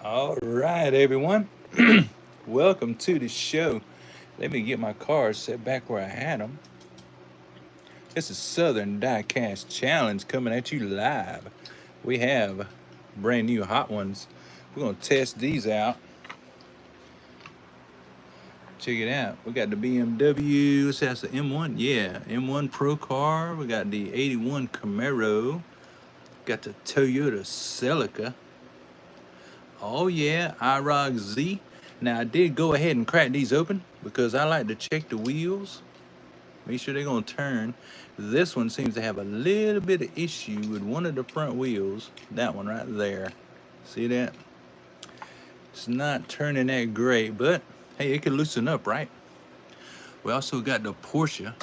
All right, everyone. Welcome to the show. Let me get my cars set back where I had them. This is Southern Diecast Challenge coming at you live. We have brand new hot ones. We're going to test these out. Check it out. We got the BMW. That's the M1. Yeah, M1 Pro car. We got the 81 Camaro. Got the Toyota Celica. Oh yeah, IROC Z. Now I did go ahead and crack these open because I like to check the wheels. Make sure they're gonna turn. This one seems to have a little bit of issue with one of the front wheels. That one right there. See that? It's not turning that great, but hey, it can loosen up, right? We also got the Porsche.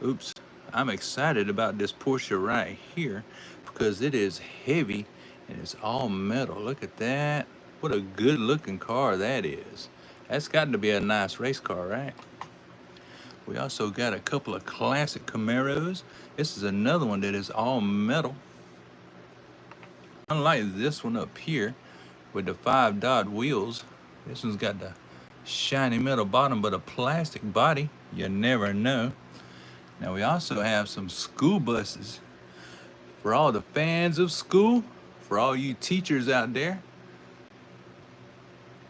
Oops, I'm excited about this Porsche right here because it is heavy and it's all metal. Look at that. What a good looking car that is. That's got to be a nice race car, right? We also got a couple of classic Camaros. This is another one that is all metal. Unlike this one up here with the 5-dot wheels, this one's got the shiny metal bottom but a plastic body. You never know. Now we also have some school buses for all the fans of school, for all you teachers out there.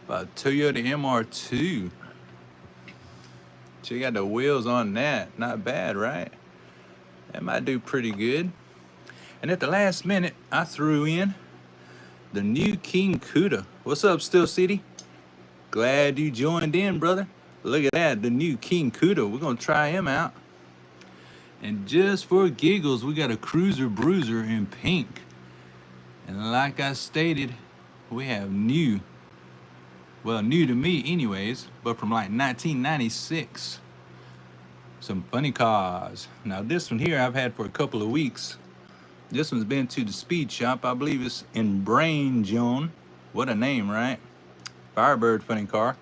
About Toyota MR2. Check out the wheels on that. Not bad, right? That might do pretty good. And at the last minute, I threw in the new King Cuda. What's up, Still City? Glad you joined in, brother. Look at that, the new King Cuda. We're gonna try him out. And just for giggles, we got a Cruiser Bruiser in pink. And like I stated, we have new to me anyways, but from like 1996. Some funny cars. Now this one here I've had for a couple of weeks. This one's been to the speed shop. I believe it's in Brain Joan. What a name, right? Firebird funny car.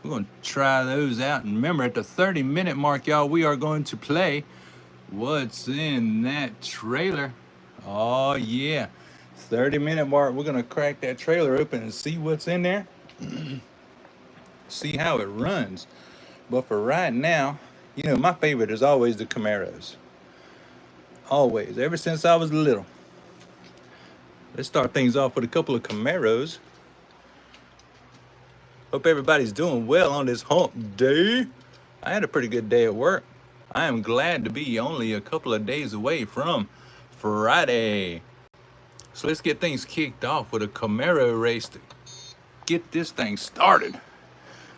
We're going to try those out. And remember, at the 30-minute mark, y'all, we are going to play What's in That Trailer. Oh, yeah. 30-minute mark, we're going to crack that trailer open and see what's in there. See how it runs. But for right now, you know, my favorite is always the Camaros. Always, ever since I was little. Let's start things off with a couple of Camaros. Hope everybody's doing well on this hump day. I had a pretty good day at work. I am glad to be only a couple of days away from Friday. So let's get things kicked off with a Camaro race to get this thing started.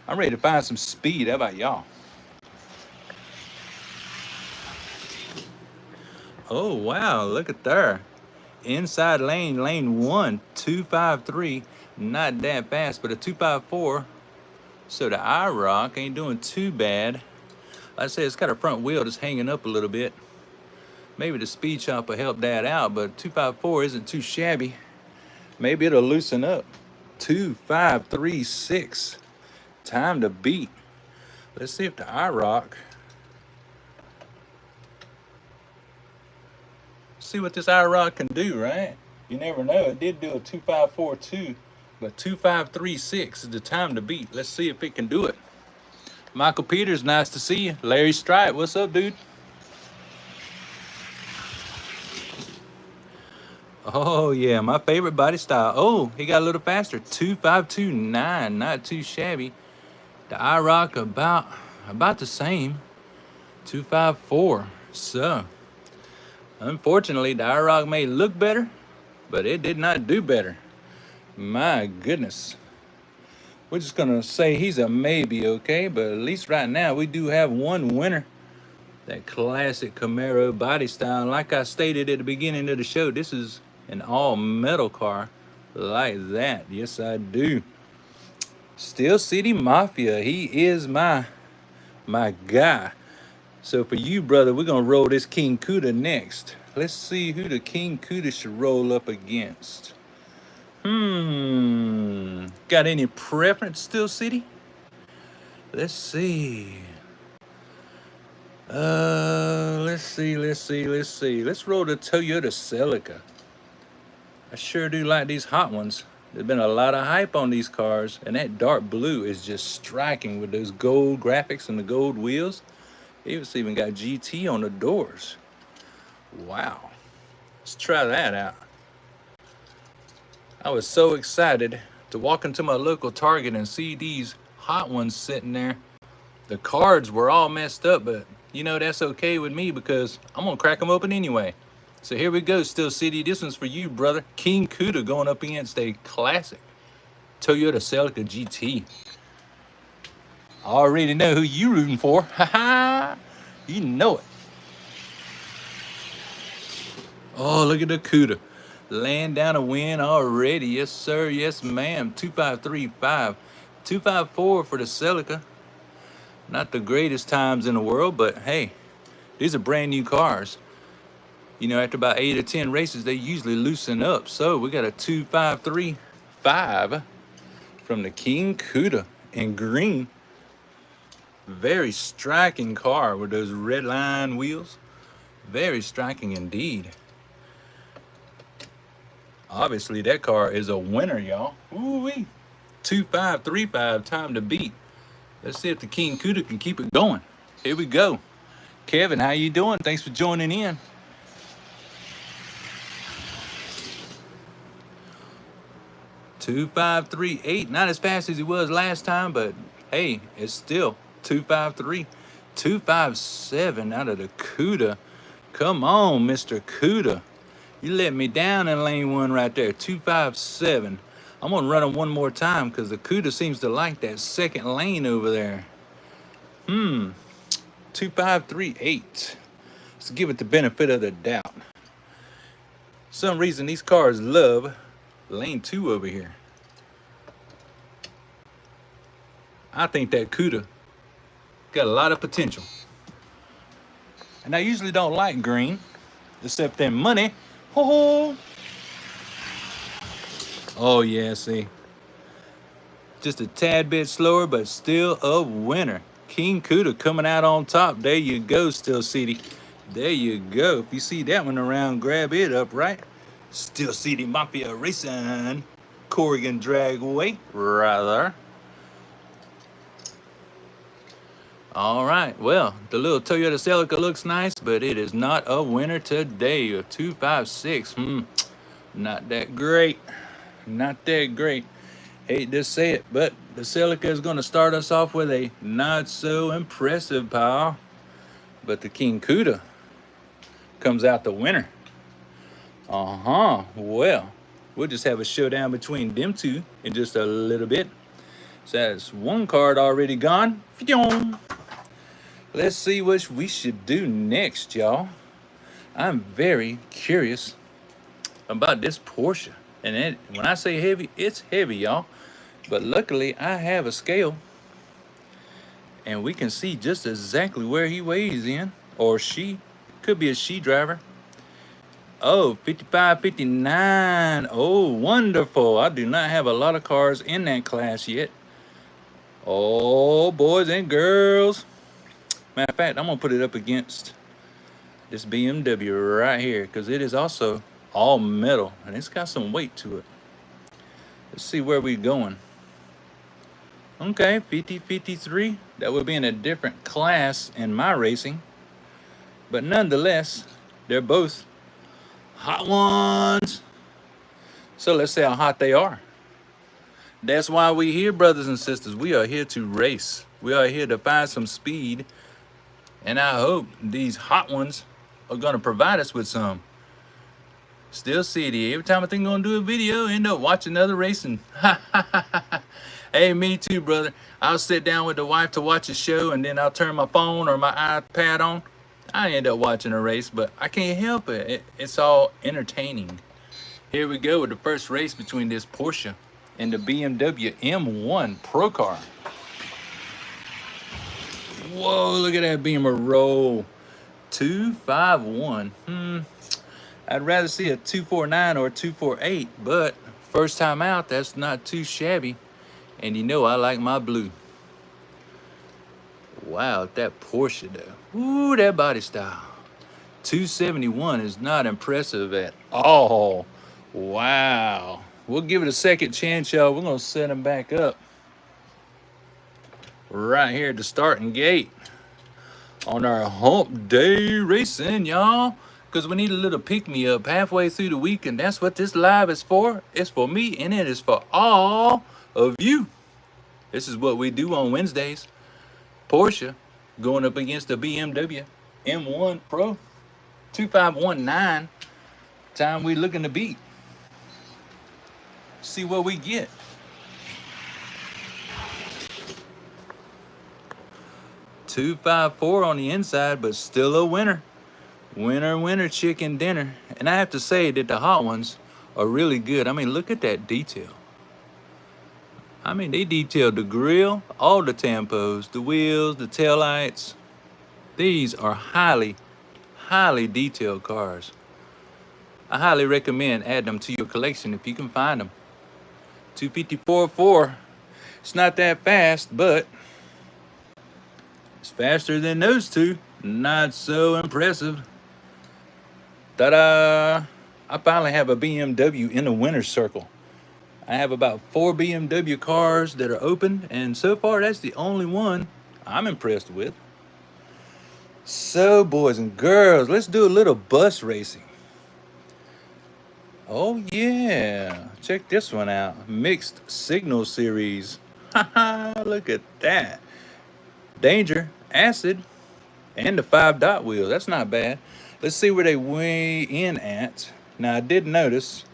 I'm ready to find some speed. How about y'all? Oh, wow. Look at there. Inside lane, lane 1, 253. Not that fast, but a 254. So the IROC ain't doing too bad. Like I said, it's got a front wheel that's hanging up a little bit. Maybe the speed shop will help that out, but 254 isn't too shabby. Maybe it'll loosen up. 2536. Time to beat. Let's see if the IROC. See what this IROC can do, right? You never know. It did do a 2542, but 2536 is the time to beat. Let's see if it can do it. Michael Peters, nice to see you. Larry Stripe, what's up, dude? Oh, yeah, my favorite body style. Oh, he got a little faster. 2529, not too shabby. The IROC about the same. 254. So, unfortunately, the IROC may look better, but it did not do better. My goodness. We're just going to say he's a maybe, okay? But at least right now, we do have one winner. That classic Camaro body style. Like I stated at the beginning of the show, this is an all-metal car like that. Yes, I do. Steel City Mafia. He is my guy. So for you, brother, we're going to roll this King Cuda next. Let's see who the King Cuda should roll up against. Got any preference, Steel City? Let's see. Let's see. Let's roll the Toyota Celica. I sure do like these hot ones. There's been a lot of hype on these cars, and that dark blue is just striking with those gold graphics and the gold wheels. It's even got GT on the doors. Wow. Let's try that out. I was so excited to walk into my local Target and see these hot ones sitting there. The cards were all messed up, but you know, that's okay with me because I'm gonna crack them open anyway. So here we go, Steel City. This one's for you, brother. King Cuda going up against a classic Toyota Celica GT. I already know who you rooting for. Haha, you know it. Oh, look at the Cuda. Laying down a win already. Yes, sir. Yes, ma'am. 2535. 254 for the Celica. Not the greatest times in the world, but hey, these are brand new cars. You know, after about 8 or 10 races, they usually loosen up. So we got a 2535 from the King Cuda in green. Very striking car with those red line wheels. Very striking indeed. Obviously, that car is a winner, y'all. Ooh-wee. 2535, time to beat. Let's see if the King Cuda can keep it going. Here we go. Kevin, how you doing? Thanks for joining in. $2,538. Not as fast as he was last time, but hey, it's still 253. 257 out of the Cuda. Come on, Mr. Cuda. You let me down in lane one right there. 257. I'm gonna run him one more time because the Cuda seems to like that second lane over there. 2538. Let's give it the benefit of the doubt. Some reason these cars love lane 2 over here. I think that Cuda got a lot of potential. And I usually don't like green, except in money. Oh yeah, see. Just a tad bit slower, but still a winner. King Cuda coming out on top. There you go, Steel City. There you go. If you see that one around, grab it up, right? Steel City Mafia Racing. Corrigan Dragway, rather. All right, well, the little Toyota Celica looks nice, but it is not a winner today. A 256. Not that great. Not that great. Hate to say it, but the Celica is going to start us off with a not so impressive pile. But the King Cuda comes out the winner. Well, we'll just have a showdown between them two in just a little bit. So that's one card already gone. Let's see what we should do next, y'all. I'm very curious about this Porsche. And when I say heavy, it's heavy, y'all. But luckily, I have a scale. And we can see just exactly where he weighs in. Or she. Could be a she driver. Oh, 55, 59. Oh, wonderful. I do not have a lot of cars in that class yet. Oh, boys and girls. Matter of fact, I'm going to put it up against this BMW right here because it is also all metal and it's got some weight to it. Let's see where we're going. Okay, 50, 53. That would be in a different class in my racing. But nonetheless, they're both hot ones. So let's see how hot they are. That's why we're here, brothers and sisters. We are here to race. We are here to find some speed. And I hope these hot ones are going to provide us with some. Steel City. Every time I think I'm going to do a video, I end up watching another racing. Hey, me too, brother. I'll sit down with the wife to watch a show, and then I'll turn my phone or my iPad on. I end up watching a race, but I can't help it. It's all entertaining. Here we go with the first race between this Porsche and the BMW M1 Pro Car. Whoa, look at that Beamer roll. 251. I'd rather see a 249 or a 248, but first time out, that's not too shabby. And you know I like my blue. Wow, that Porsche though. Ooh, that body style. 271 is not impressive at all. Wow. We'll give it a second chance, y'all. We're gonna set him back up right here at the starting gate on our hump day racing, y'all. Because we need a little pick-me-up halfway through the week, and that's what this live is for. It's for me, and it is for all of you. This is what we do on Wednesdays. Porsche going up against the BMW M1 Pro 2519. Time we looking to beat. See what we get. $254 on the inside, but still a winner. Winner, chicken dinner. And I have to say that the hot ones are really good. I mean, look at that detail. I mean, they detailed the grill, all the tampos, the wheels, the taillights. These are highly detailed cars. I highly recommend adding them to your collection if you can find them. 254.4. It's not that fast, but it's faster than those two. Not so impressive. Ta-da! I finally have a BMW in the winner's circle. I have about 4 BMW cars that are open, and so far that's the only one I'm impressed with. So, boys and girls, let's do a little bus racing. Oh yeah, check this one out. Mixed signal series. Haha, look at that. Danger, acid, and the 5-dot wheel. That's not bad. Let's see where they weigh in at. Now I did notice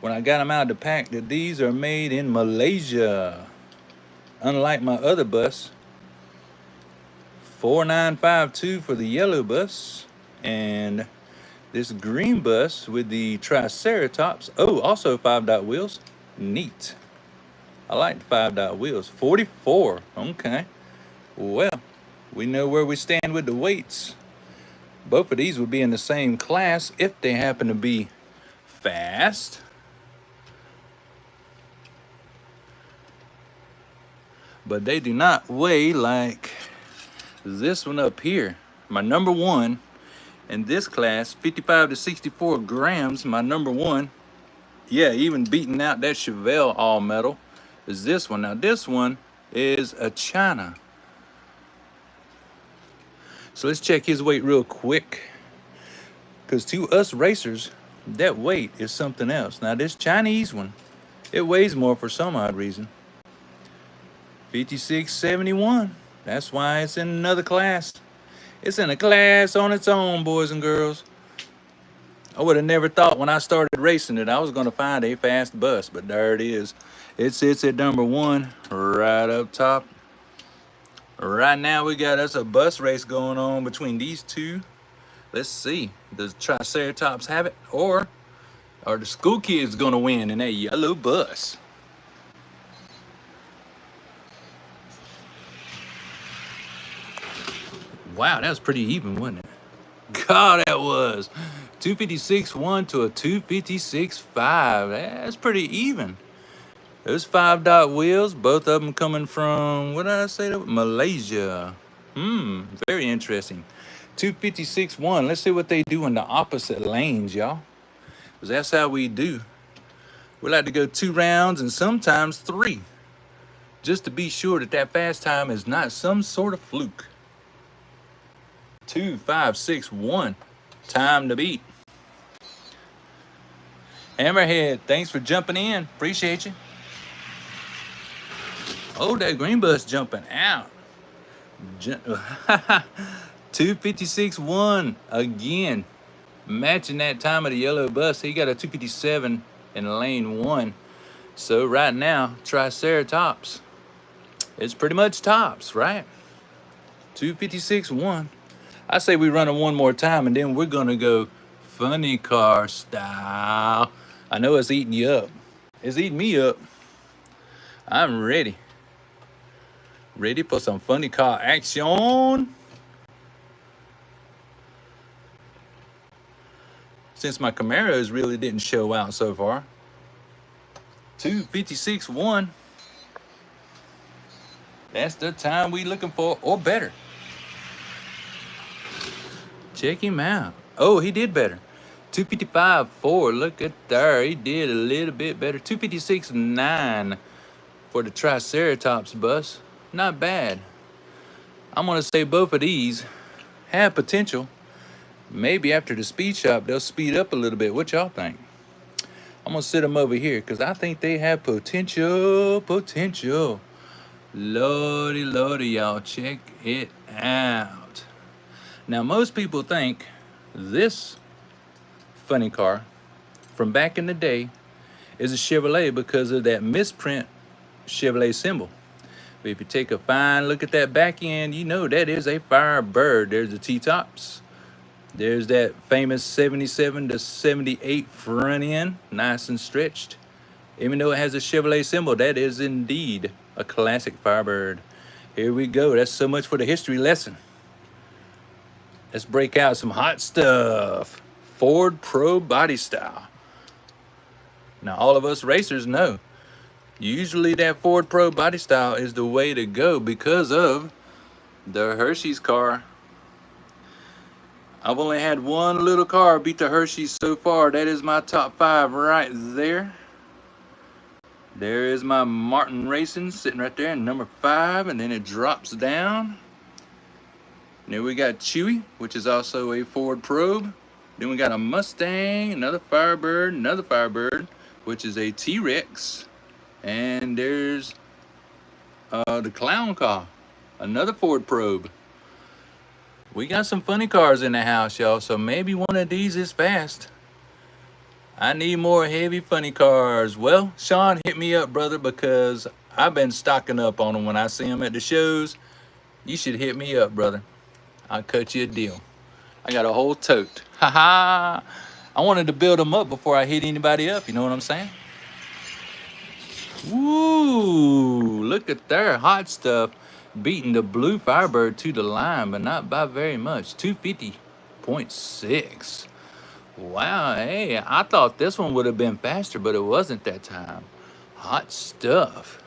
when I got them out of the pack that these are made in Malaysia. Unlike my other bus. 4952 for the yellow bus, and this green bus with the Triceratops. Oh, also 5-dot wheels. Neat. I like the 5-dot wheels. 44. Okay. Well, we know where we stand with the weights. Both of these would be in the same class if they happen to be fast. But they do not weigh like this one up here. My number one in this class, 55 to 64 grams, my number one. Yeah, even beating out that Chevelle all metal is this one. Now this one is a China. So let's check his weight real quick. Because to us racers, that weight is something else. Now this Chinese one, it weighs more for some odd reason. 5671. That's why it's in another class. It's in a class on its own, boys and girls. I would have never thought when I started racing it I was going to find a fast bus, but there it is. It sits at number one right up top. Right now we got us a bus race going on between these two. Let's see. Does Triceratops have it, or are the school kids going to win in that yellow bus? Wow, that was pretty even, wasn't it? God, that was 256.1 to a 256.5. That's pretty even. Those 5-dot wheels, both of them coming from, what did I say? Malaysia. Very interesting. 256.1. Let's see what they do in the opposite lanes, y'all. Because that's how we do. We like to go 2 rounds and sometimes 3. Just to be sure that that fast time is not some sort of fluke. 256.1. Time to beat. Hammerhead, thanks for jumping in. Appreciate you. Oh, that green bus jumping out. 256.1 again. Matching that time of the yellow bus. He got a 257 in lane 1. So right now, Triceratops. It's pretty much tops, right? 256.1. I say we run it one more time and then we're gonna go funny car style. I know it's eating you up. It's eating me up. I'm ready. Ready for some funny car action. Since my Camaros really didn't show out so far. 256.1. That's the time we looking for, or better. Check him out. Oh, he did better. 255 Ford, look at there. He did a little bit better. 256.9 for the Triceratops bus. Not bad. I'm gonna say both of these have potential. Maybe after the speed shop, they'll speed up a little bit. What y'all think? I'm gonna sit them over here because I think they have potential. Lordy, lordy, y'all, check it out. Now, most people think this funny car from back in the day is a Chevrolet because of that misprint Chevrolet symbol. But if you take a fine look at that back end, you know that is a Firebird. There's the T-tops. There's that famous 77 to 78 front end, nice and stretched. Even though it has a Chevrolet symbol, that is indeed a classic Firebird. Here we go. That's so much for the history lesson. Let's break out some hot stuff. Ford Pro body style. Now, all of us racers know, usually that Ford Pro body style is the way to go because of the Hershey's car. I've only had one little car beat the Hershey's so far. That is my top 5 right there. There is my Martin Racing sitting right there in number 5, and then it drops down. And then we got Chewy, which is also a Ford Probe. Then we got a Mustang, another Firebird, which is a T-Rex. And there's the Clown Car, another Ford Probe. We got some funny cars in the house, y'all, so maybe one of these is fast. I need more heavy funny cars. Well, Sean, hit me up, brother, because I've been stocking up on them when I see them at the shows. You should hit me up, brother. I'll cut you a deal. I got a whole tote. Ha-ha! I wanted to build them up before I hit anybody up, you know what I'm saying? Woo! Look at their hot stuff. Beating the blue Firebird to the line, but not by very much. 250.6. Wow, hey, I thought this one would have been faster, but it wasn't that time. Hot stuff.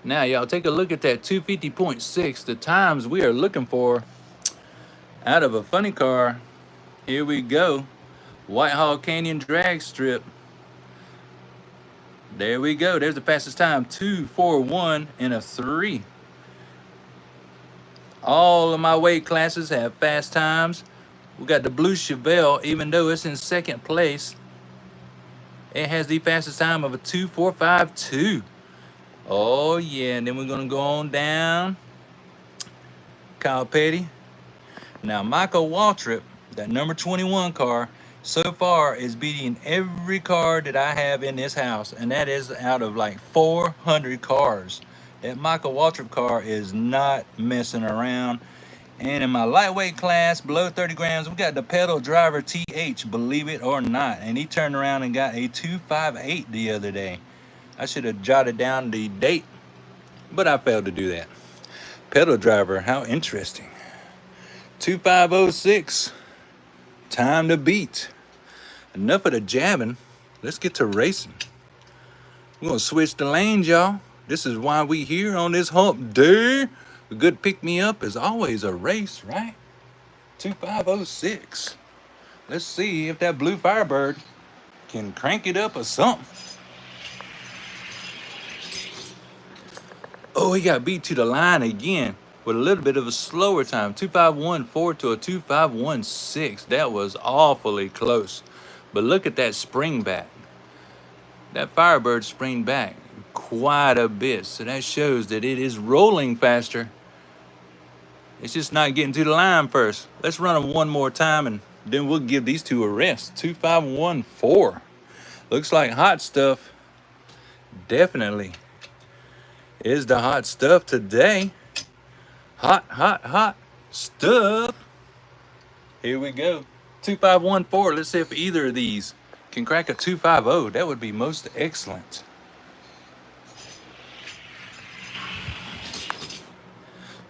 Now, y'all, take a look at that 250.6. The times we are looking for out of a funny car. Here we go. Whitehall Canyon drag strip. There we go. There's the fastest time. 2:41 and a 3. All of my weight classes have fast times. We got the blue Chevelle, even though it's in second place, it has the fastest time of a 2:452. Oh yeah, and then we're gonna go on down. Kyle Petty. Now Michael Waltrip, that number 21 car, so far is beating every car that I have in this house, and that is out of like 400 cars. That Michael Waltrip car is not messing around. And in my lightweight class, below 30 grams, we got the pedal driver TH, believe it or not. And he turned around and got a 258 the other day. I should have jotted down the date, but I failed to do that. Pedal driver, how interesting. 2506, time to beat. Enough of the jabbing, let's get to racing. We're gonna switch the lanes, y'all. This is why we here on this hump day. A good pick-me-up is always a race, right? 2506. Let's see if that blue Firebird can crank it up or something. Oh, he got beat to the line again with a little bit of a slower time. 2514 to a 2516. That was awfully close. But look at that spring back. That Firebird spring back quite a bit. So that shows that it is rolling faster. It's just not getting to the line first. Let's run them one more time and then we'll give these two a rest. 2514. Looks like hot stuff. Definitely is the hot stuff today. Hot stuff. Here we go. 2514. Let's see if either of these can crack a 250. That would be most excellent.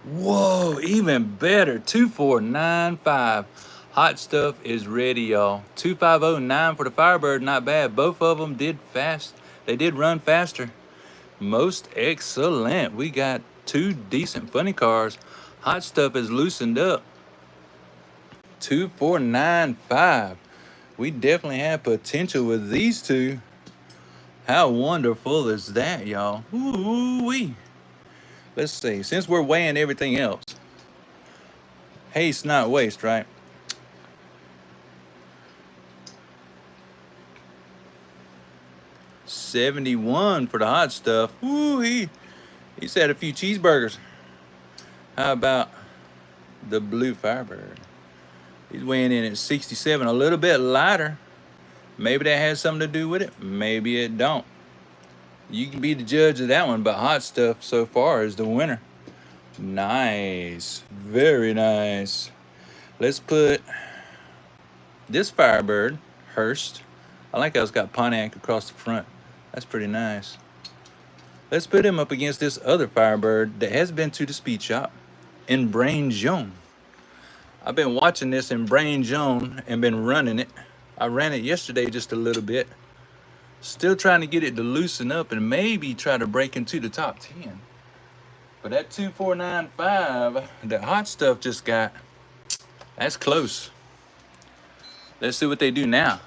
Whoa, even better. 2495. Hot stuff is ready, y'all. 2509 for the Firebird, not bad. Both of them did fast. They did run faster. Most excellent. We got two decent funny cars. Hot stuff is loosened up. 2495. We definitely have potential with these two. How wonderful is that, y'all? Ooh-wee. Let's see. Since we're weighing everything else, haste not waste, right? $71 for the hot stuff. Ooh, he's had a few cheeseburgers. How about the blue Firebird? He's weighing in at 67, a little bit lighter. Maybe that has something to do with it. Maybe it don't. You can be the judge of that one, but hot stuff so far is the winner. Nice, very nice. Let's put this Firebird, Hearst. I like how it's got Pontiac across the front. That's pretty nice. Let's put him up against this other Firebird that has been to the speed shop in Brain Zone. I've been watching this in Brain Zone and been running it. I ran it yesterday just a little bit. Still trying to get it to loosen up and maybe try to break into the top 10. But that 2495, the hot stuff just got, that's close. Let's see what they do now.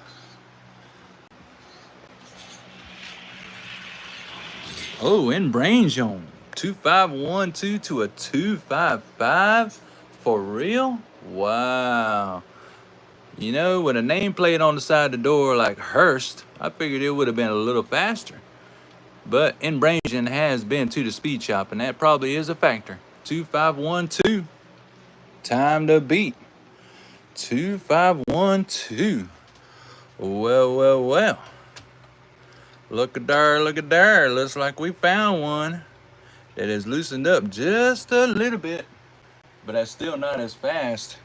Oh, in Brain Zone. 2512 to a 255. For real? Wow. You know, with a nameplate on the side of the door like Hearst, I figured it would have been a little faster. But in Brain Zone has been to the speed shop, and that probably is a factor. 2512. Time to beat. 2512. Well, well, well. Look at there, look at there. Looks like we found one that has loosened up just a little bit, but that's still not as fast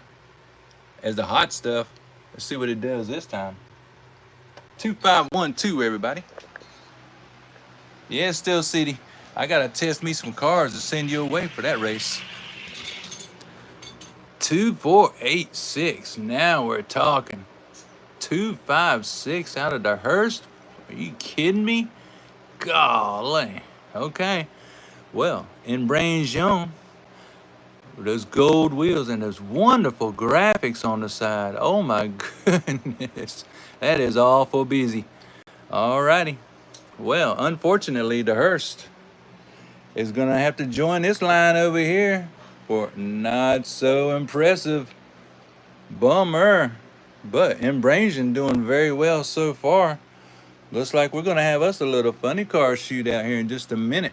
as the hot stuff. Let's see what it does this time. 2512, everybody. Yeah, Still City. I gotta test me some cars to send you away for that race. 2486. Now we're talking. 256 out of the Hearst. Are you kidding me? Golly. Okay. Well, in Brain Zone, those gold wheels and those wonderful graphics on the side. Oh my goodness. That is awful busy. Alrighty. Well, unfortunately, the Hearst is going to have to join this line over here for not so impressive. Bummer. But Embrasion doing very well so far. Looks like we're going to have us a little funny car shootout here in just a minute.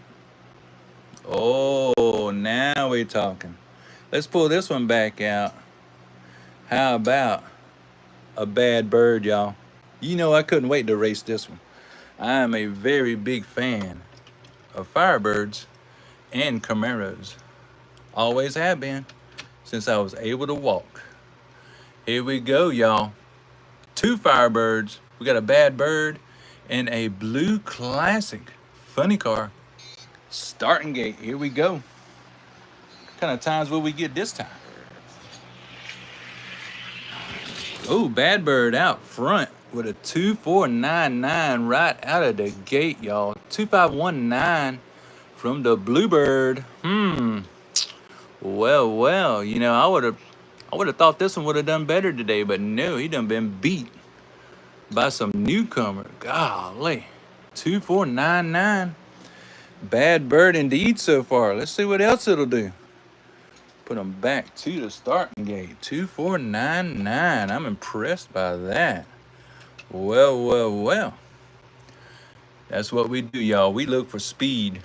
Oh, now we're talking. Let's pull this one back out. How about a Bad Bird, y'all? You know I couldn't wait to race this one. I am a very big fan of Firebirds and Camaros. Always have been since I was able to walk. Here we go, y'all. Two Firebirds. We got a Bad Bird and a blue classic funny car. Starting gate. Here we go. What kind of times will we get this time? Oh, Bad Bird out front with a 2499 right out of the gate, y'all. 2519 from the Bluebird. Well, you know, I would have thought this one would have done better today, but no, he done been beat by some newcomer. Golly. 2499. Bad Bird indeed so far. Let's see what else it'll do. Put them back to the starting gate. 2499. I'm impressed by that. Well. That's what we do, y'all. We look for speed.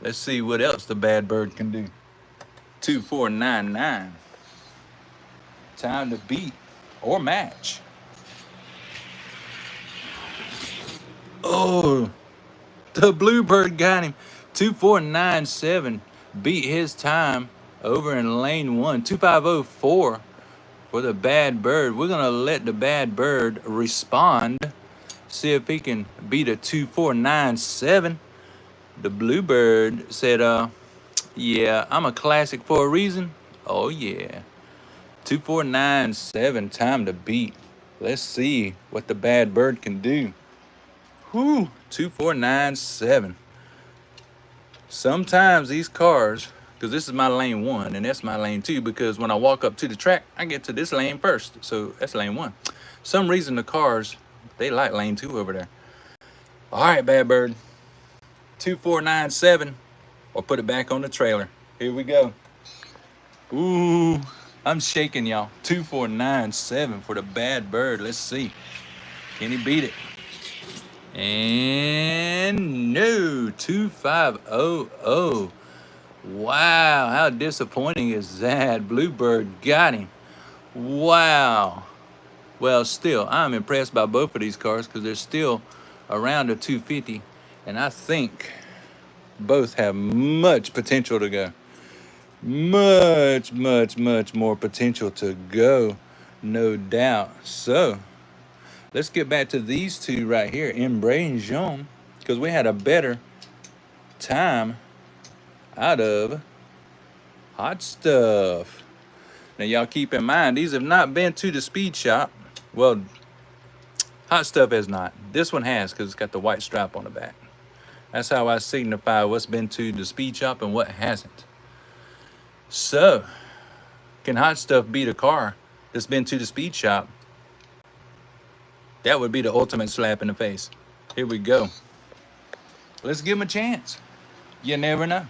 Let's see what else the Bad Bird can do. 2499. Time to beat or match. Oh, the Bluebird got him. 2497 beat his time over in lane 1. 2504 for the Bad Bird. We're going to let the Bad Bird respond. See if he can beat a 2497. The Bluebird said, yeah, I'm a classic for a reason. Oh, yeah. 2497, time to beat. Let's see what the Bad Bird can do. Whew, 2497. Sometimes these cars, because this is my lane 1 and that's my lane 2, because when I walk up to the track, I get to this lane first. So that's lane 1. Some reason the cars, they like lane 2 over there. All right, Bad Bird. 2497, or put it back on the trailer. Here we go. Ooh, I'm shaking, y'all. 2497 for the Bad Bird. Let's see. Can he beat it? And no, 2500. Wow, how disappointing is that? Bluebird got him. Wow. Well, still, I'm impressed by both of these cars because they're still around a 250, and I think both have much potential to go. Much more potential to go, no doubt. So, let's get back to these two right here, Embray and Jean, because we had a better time out of Hot Stuff. Now, y'all keep in mind, these have not been to the speed shop. Well, Hot Stuff has not. This one has, because it's got the white stripe on the back. That's how I signify what's been to the speed shop and what hasn't. So, can Hot Stuff beat a car that's been to the speed shop? That would be the ultimate slap in the face. Here we go. Let's give him a chance. You never know.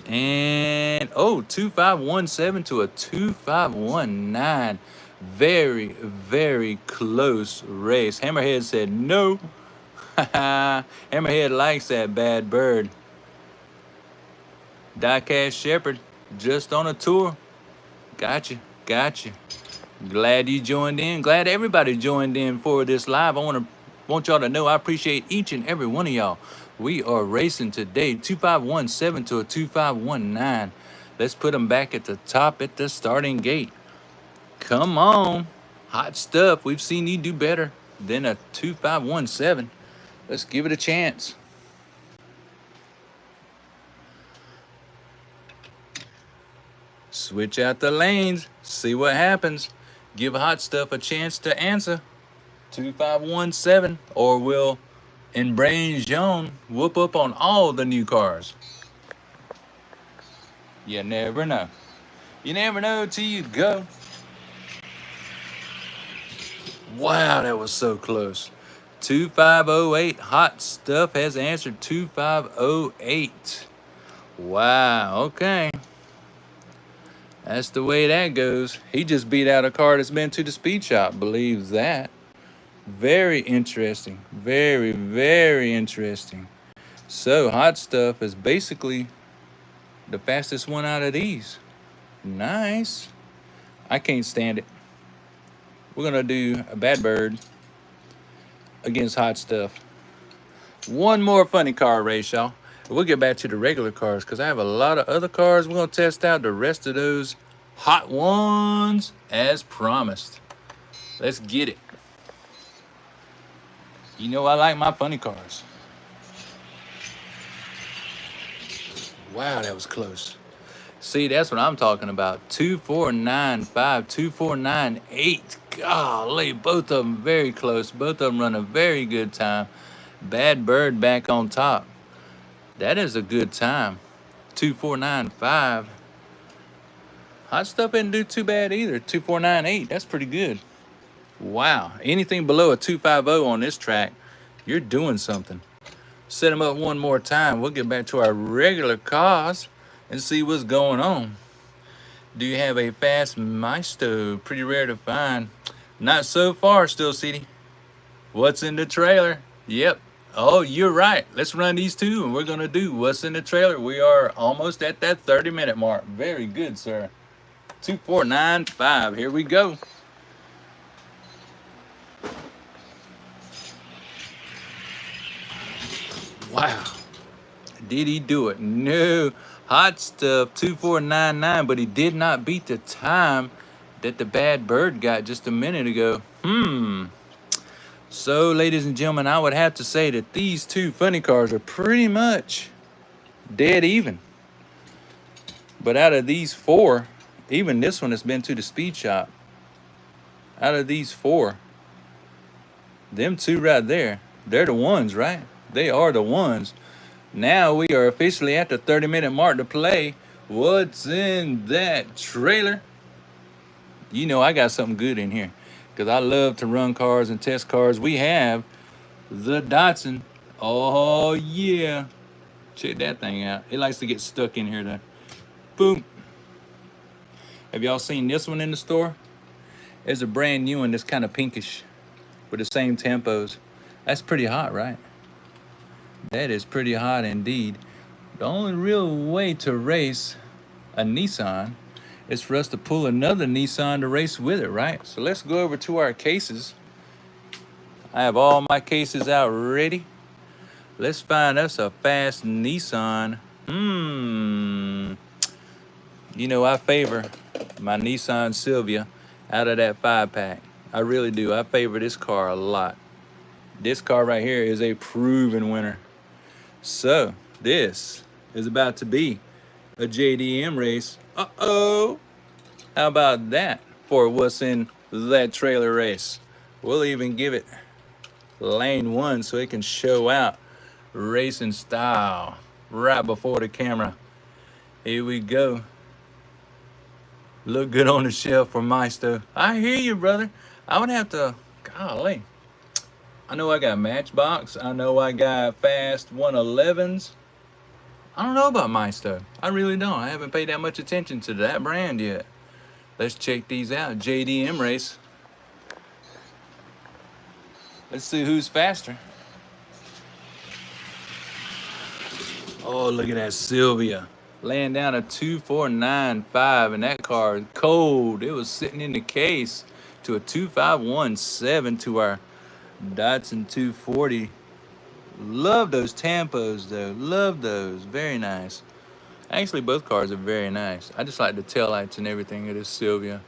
And, oh, 2517 to a 2519. Very close race. Hammerhead said no. Hammerhead likes that Bad Bird. Diecast Shepherd, just on a tour. Gotcha. Glad you joined in. Glad everybody joined in for this live. I want y'all to know I appreciate each and every one of y'all. We are racing today, 2517 to a 2519. Let's put them back at the top at the starting gate. Come on. Hot Stuff. We've seen you do better than a 2517. Let's give it a chance. Switch out the lanes. See what happens. Give Hot Stuff a chance to answer. 2517, or will Embray and Jean whoop up on all the new cars? You never know. You never know till you go. Wow, that was so close. 2508. Hot Stuff has answered 2508. Wow, okay. That's the way that goes. He just beat out a car that's been to the speed shop. Believes that. Very interesting. Very interesting. So, Hot Stuff is basically the fastest one out of these. Nice. I can't stand it. We're going to do a Bad Bird against Hot Stuff. One more funny car race, y'all. We'll get back to the regular cars because I have a lot of other cars. We're going to test out the rest of those hot ones as promised. Let's get it. You know I like my funny cars. Wow, that was close. See, that's what I'm talking about. 2495, 2498. Golly, both of them very close. Both of them run a very good time. Bad Bird back on top. That is a good time. 2495. Hot Stuff didn't do too bad either. 2498. That's pretty good. Wow. Anything below a 250 on this track, you're doing something. Set them up one more time. We'll get back to our regular cars and see what's going on. Do you have a fast Maestro? Pretty rare to find. Not so far, Still City. What's in the trailer? Yep. Oh, you're right. Let's run these two, and we're going to do what's in the trailer. We are almost at that 30-minute mark. Very good, sir. 2495. Here we go. Wow. Did he do it? No. Hot Stuff, 2499, but he did not beat the time that the Bad Bird got just a minute ago. So, ladies and gentlemen, I would have to say that these two funny cars are pretty much dead even. But out of these four, even this one has been to the speed shop. Out of these four, them two right there, they're the ones, right? They are the ones. Now we are officially at the 30-minute mark to play. What's in that trailer? You know I got something good in here because I love to run cars and test cars. We have the Datsun. Oh yeah. Check that thing out. It likes to get stuck in here though. Boom. Have y'all seen this one in the store? There's a brand new one that's kind of pinkish with the same tempos. That's pretty hot, right? That is pretty hot indeed. The only real way to race a Nissan is for us to pull another Nissan to race with it, right? So let's go over to our cases. I have all my cases out ready. Let's find us a fast Nissan. You know, I favor my Nissan Silvia out of that 5-pack. I really do. I favor this car a lot. This car right here is a proven winner. So this is about to be a JDM race. Uh-oh. How about that for what's in that trailer race? We'll even give it lane 1 so it can show out racing style right before the camera. Here we go. Look good on the shelf for Maisto. I hear you, brother. I would have to, golly. I know I got Matchbox. I know I got fast 111s. I don't know about Maisto. I really don't. I haven't paid that much attention to that brand yet. Let's check these out. JDM race. Let's see who's faster. Oh, look at that Silvia. Laying down a 2495, and that car is cold. It was sitting in the case to a 2517 to our Datsun 240. Love those tampos though. Love those. Very nice. Actually, both cars are very nice. I just like the taillights and everything of this Silvia.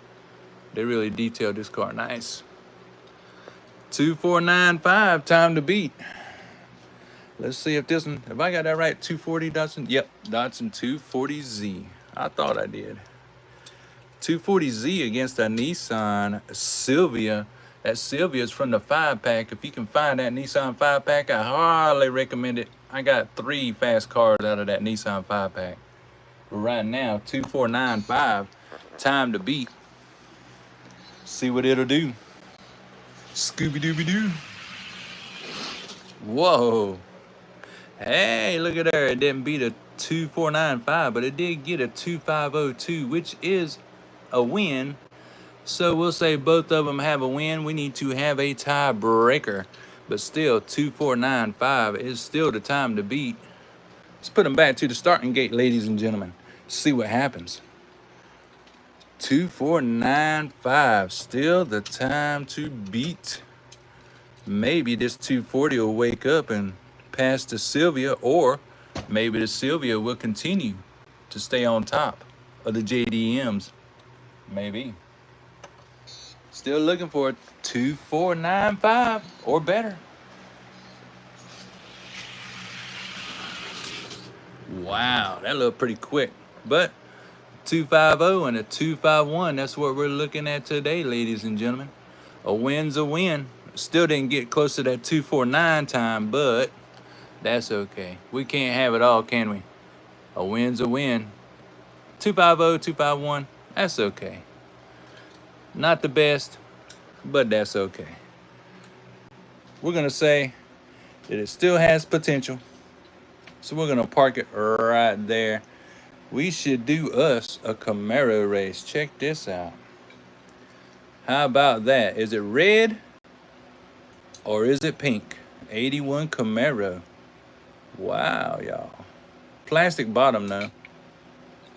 They really detailed this car nice. 2495, time to beat. Let's see if this one, if I got that right, 240 Datsun? Yep, Datsun 240Z. I thought I did. 240Z against a Nissan Silvia. That Silvia is from the 5-pack. If you can find that Nissan 5-pack, I highly recommend it. I got 3 fast cars out of that Nissan 5-pack. But right now, 2495, time to beat. See what it'll do. Scooby-Dooby-Doo. Whoa. Hey, look at her. It didn't beat a 2495, but it did get a 2502, which is a win. So we'll say both of them have a win. We need to have a tiebreaker. But still, 2495 is still the time to beat. Let's put them back to the starting gate, ladies and gentlemen. See what happens. 2495, still the time to beat. Maybe this 240 will wake up and pass the Silvia, or maybe the Silvia will continue to stay on top of the JDMs. Maybe. Still looking for a 2495 or better. Wow, that looked pretty quick. But 250 and a 251, that's what we're looking at today, ladies and gentlemen. A win's a win. Still didn't get close to that 249 time, but that's okay. We can't have it all, can we? A win's a win. 250, 251, that's okay. Not the best, but that's okay. We're gonna say that it still has potential. So we're gonna park it right there. We should do us a Camaro race. Check this out. How about that? Is it red or is it pink? 81 Camaro. Wow, y'all. Plastic bottom though.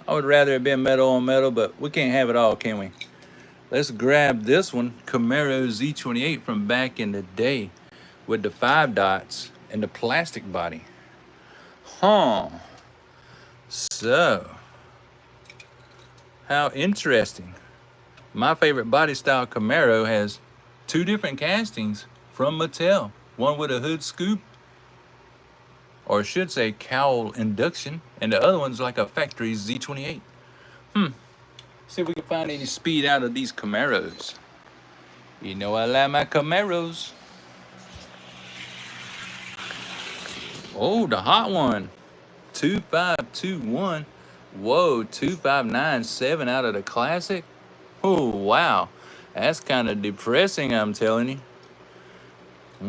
I would rather it been metal on metal, but we can't have it all, can we? Let's grab this one, Camaro Z28 from back in the day with the 5 dots and the plastic body. Huh. So, how interesting. My favorite body style Camaro has 2 different castings from Mattel. One with a hood scoop, or I should say cowl induction, and the other one's like a factory Z28. See if we can find any speed out of these Camaros. You know I like my Camaros. Oh, the hot one. 2521. Whoa, 2597 out of the classic? Oh, wow. That's kind of depressing, I'm telling you.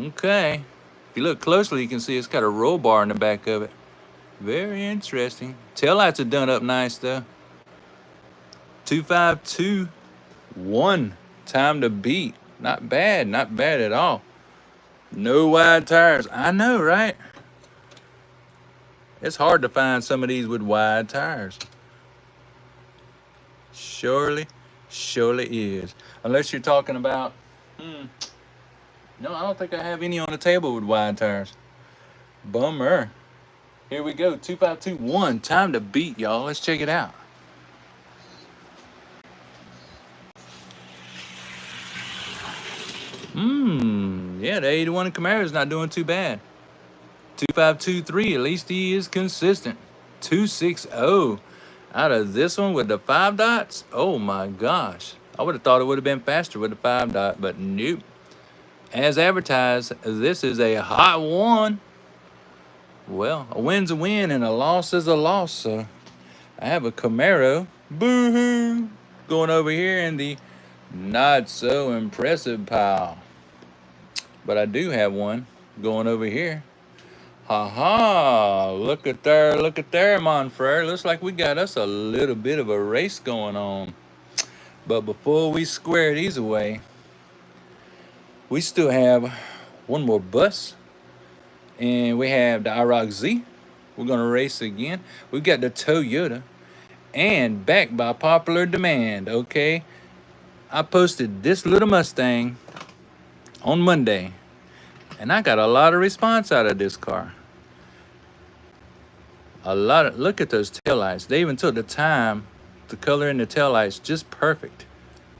Okay. If you look closely, you can see it's got a roll bar in the back of it. Very interesting. Taillights are done up nice, though. 2521. Time to beat. Not bad. Not bad at all. No wide tires. I know, right? It's hard to find some of these with wide tires. Surely is. Unless you're talking about, no, I don't think I have any on the table with wide tires. Bummer. Here we go, 2521. Time to beat, y'all. Let's check it out. Yeah, the 81 Camaro is not doing too bad. 2523, at least he is consistent. 260 out of this one with the 5 dots. Oh my gosh. I would have thought it would have been faster with the 5 dot, but nope. As advertised, this is a hot one. Well, a win's a win and a loss is a loss. So I have a Camaro, boo-hoo, going over here in the not so impressive pile. But I do have one going over here. Ha ha, look at there, mon frere. Looks like we got us a little bit of a race going on. But before we square these away, we still have one more bus. And we have the IROC Z. We're gonna race again. We've got the Toyota. And back by popular demand, okay? I posted this little Mustang on Monday. And I got a lot of response out of this car. Look at those taillights. They even took the time to color in the taillights just perfect.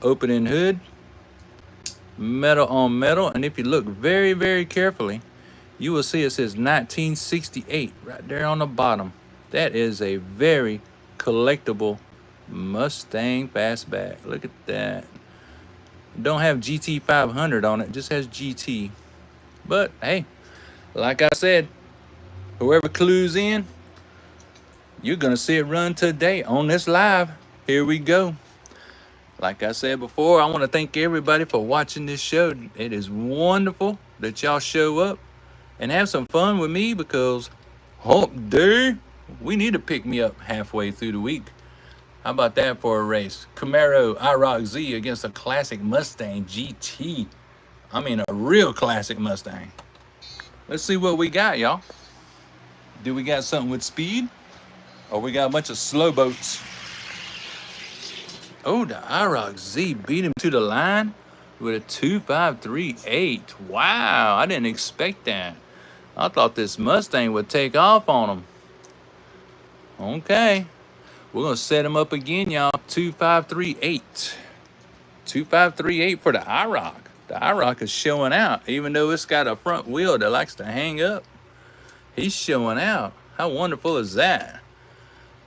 Opening hood, metal on metal. And if you look very, very carefully, you will see it says 1968 right there on the bottom. That is a very collectible Mustang fastback. Look at that. Don't have GT 500 on it, just has GT. But hey, like I said, whoever clues in, you're gonna see it run today on this live. Here we go. Like I said before, I want to thank everybody for watching this show. It is wonderful that y'all show up and have some fun with me, because hump day, we need to pick me up halfway through the week. How about that for a race? Camaro IROC Z against a classic Mustang GT. I mean, a real classic Mustang. Let's see what we got, y'all. Do we got something with speed? Or we got a bunch of slow boats? Oh, the IROC Z beat him to the line with a 2538. Wow, I didn't expect that. I thought this Mustang would take off on him. Okay. We're going to set him up again, y'all. 2538. 2538 for the IROC. The IROC is showing out, even though it's got a front wheel that likes to hang up. He's showing out. How wonderful is that?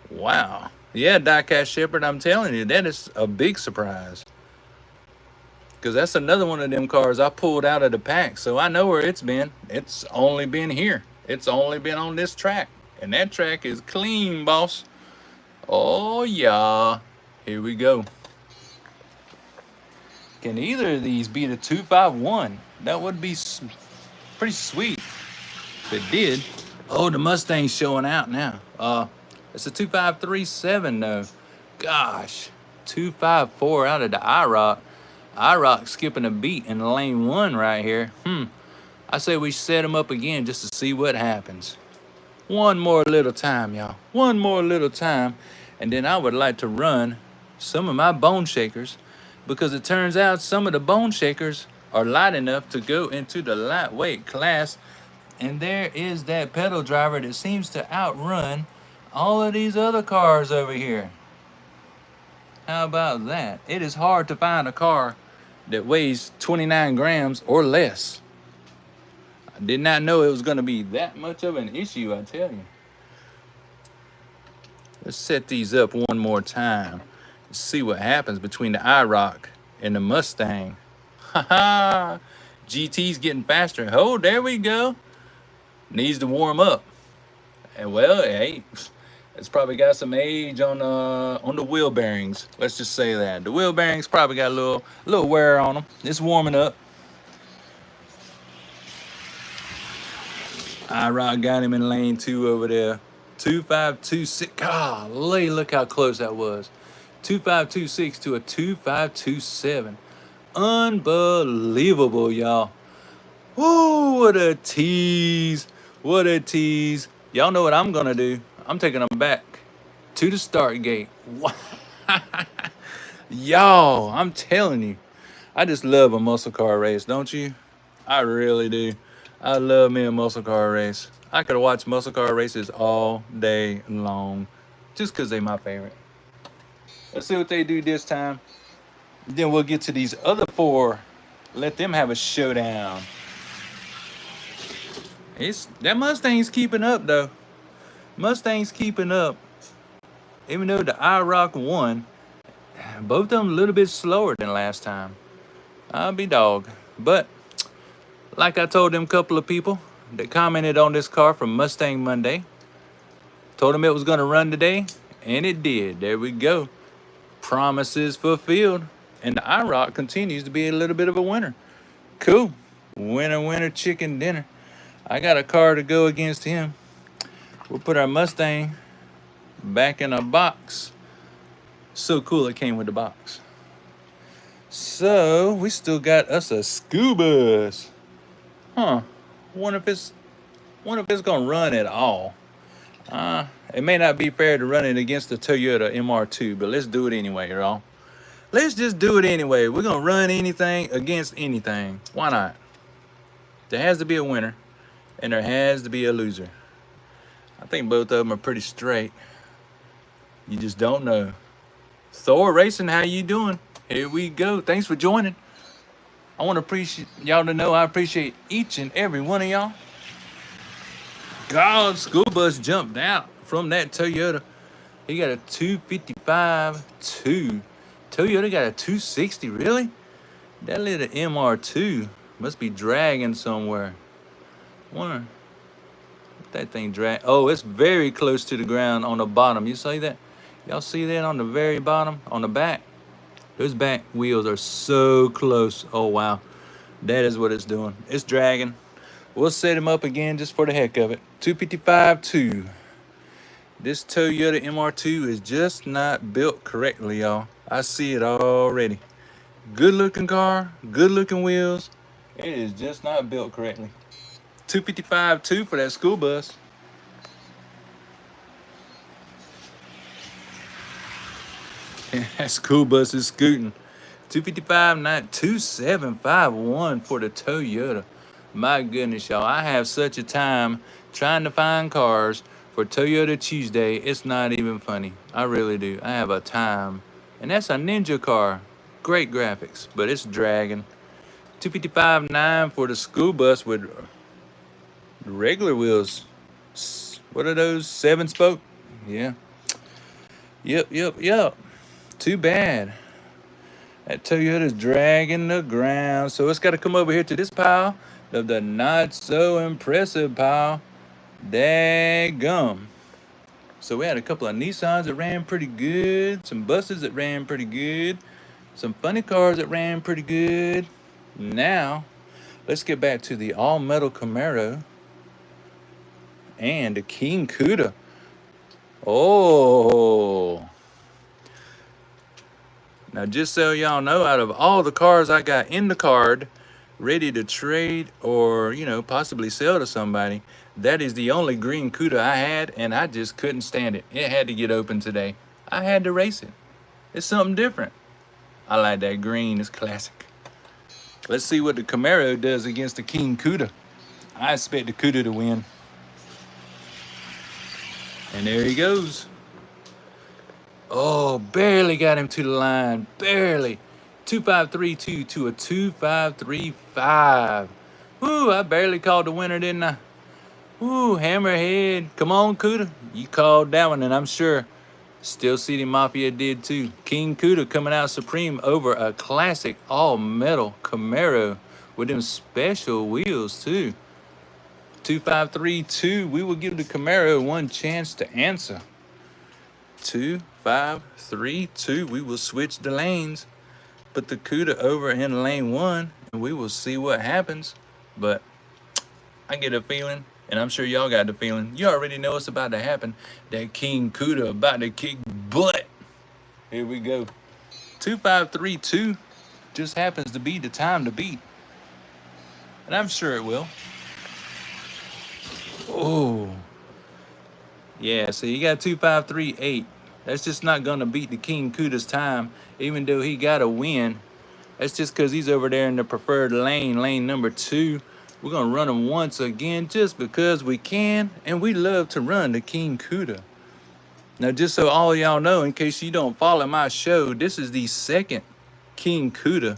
Wow. Yeah, Diecast Shepherd, I'm telling you, that is a big surprise. Because that's another one of them cars I pulled out of the pack. So I know where it's been. It's only been here. It's only been on this track. And that track is clean, boss. Oh, yeah. Here we go. Can either of these beat a 251? That would be pretty sweet if it did. Oh, the Mustang's showing out now. It's a 2537 though. Gosh, 254 out of the IROC. IROC skipping a beat in lane 1 right here. I say we set him up again just to see what happens. One more little time, y'all. One more little time. And then I would like to run some of my bone shakers, because it turns out some of the bone shakers are light enough to go into the lightweight class. And there is that pedal driver that seems to outrun all of these other cars over here. How about that? It is hard to find a car that weighs 29 grams or less. I did not know it was going to be that much of an issue, I tell you. Let's set these up one more time. Let's see what happens between the IROC and the Mustang. Haha! GT's getting faster. Oh, there we go. Needs to warm up. And well, hey, It's probably got some age on the wheel bearings. Let's just say that the wheel bearings probably got a little wear on them. It's warming up. IROC got him in lane 2 over there. 2526. Golly, look how close that was. 2526 to a 2527. Unbelievable, y'all. Woo, what a tease. What a tease. Y'all know what I'm gonna do. I'm taking them back to the start gate. Y'all, I'm telling you, I just love a muscle car race, don't you? I really do. I love me a muscle car race. I could watch muscle car races all day long just because they're my favorite. Let's see what they do this time. Then we'll get to these other 4. Let them have a showdown. That Mustang's keeping up, though. Mustang's keeping up. Even though the IROC won, both of them a little bit slower than last time. I'll be dog. But like I told them couple of people that commented on this car from Mustang Monday, told them it was going to run today, and it did. There we go. Promises fulfilled. And the IROC continues to be a little bit of a winner. Cool. Winner, winner, chicken dinner. I got a car to go against him. We'll put our Mustang back in a box. So cool it came with the box. So we still got us a school bus. Huh. Wonder if it's gonna run at all. It may not be fair to run it against the Toyota MR2, but let's do it anyway, y'all. Let's just do it anyway. We're gonna run anything against anything. Why not? There has to be a winner, and there has to be a loser. I think both of them are pretty straight. You just don't know. Thor Racing, how you doing? Here we go. Thanks for joining. I want to appreciate y'all to know I appreciate each and every one of y'all. God, school bus jumped out from that Toyota. He got a 255-2. Toyota got a 260, really? That little MR2 must be dragging somewhere. Wonder if that thing drag. Oh, it's very close to the ground on the bottom. You see that? Y'all see that on the very bottom, on the back? Those back wheels are so close. Oh, wow. That is what it's doing. It's dragging. We'll set him up again just for the heck of it. 255-2. This Toyota MR2 is just not built correctly, y'all. I see it already. Good looking car, good looking wheels. It is just not built correctly. 255-2 for that school bus. That school bus is scooting. 255, not 2751 for the Toyota. My goodness, y'all. I have such a time trying to find cars for Toyota Tuesday. It's not even funny. I really do. I have a time. And that's a Ninja car. Great graphics, but it's dragging. 255.9 for the school bus with regular wheels. What are those? 7-spoke? Yeah. Yep. Too bad. That Toyota's dragging the ground. So it's got to come over here to this pile of the not so impressive pile. Daggum. So we had a couple of Nissans that ran pretty good. Some buses that ran pretty good. Some funny cars that ran pretty good. Now, let's get back to the all-metal Camaro and the King Cuda. Oh. Now, just so y'all know, out of all the cars I got in the card, ready to trade or, possibly sell to somebody, that is the only green Cuda I had, and I just couldn't stand it. It had to get open today. I had to race it. It's something different. I like that green. It's classic. Let's see what the Camaro does against the King Cuda. I expect the Cuda to win. And there he goes. Oh, barely got him to the line. Barely. 2532 to a 2535. Woo, I barely called the winner, didn't I? Woo, hammerhead. Come on, Cuda. You called that one, and I'm sure Steel City Mafia did too. King Cuda coming out supreme over a classic all-metal Camaro with them special wheels too. 2532. We will give the Camaro one chance to answer. 2, 5, 3, 2. We will switch the lanes. Put the Cuda over in lane 1, and we will see what happens. But I get a feeling, and I'm sure y'all got the feeling, you already know what's about to happen. That King Cuda about to kick butt. Here we go. 2532 just happens to be the time to beat. And I'm sure it will. Oh. Yeah, so you got 2538. That's just not going to beat the King Cuda's time, even though he got a win. That's just because he's over there in the preferred lane, lane number 2. We're going to run him once again just because we can, and we love to run the King Cuda. Now, just so all y'all know, in case you don't follow my show, this is the second King Cuda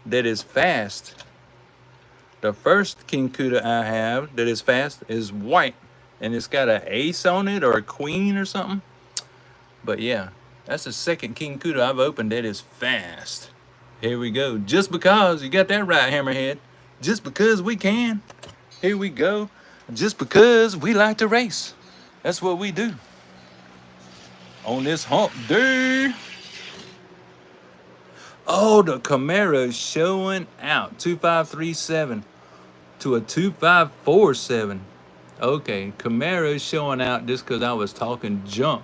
that is fast. The first King Cuda I have that is fast is white, and it's got an ace on it or a queen or something. But yeah, that's the second King Cuda I've opened that is fast. Here we go. Just because, you got that right, Hammerhead. Just because we can. Here we go. Just because we like to race. That's what we do. On this hump day. Oh, the Camaro showing out. 2537 to a 2547. Okay, Camaro showing out just because I was talking junk.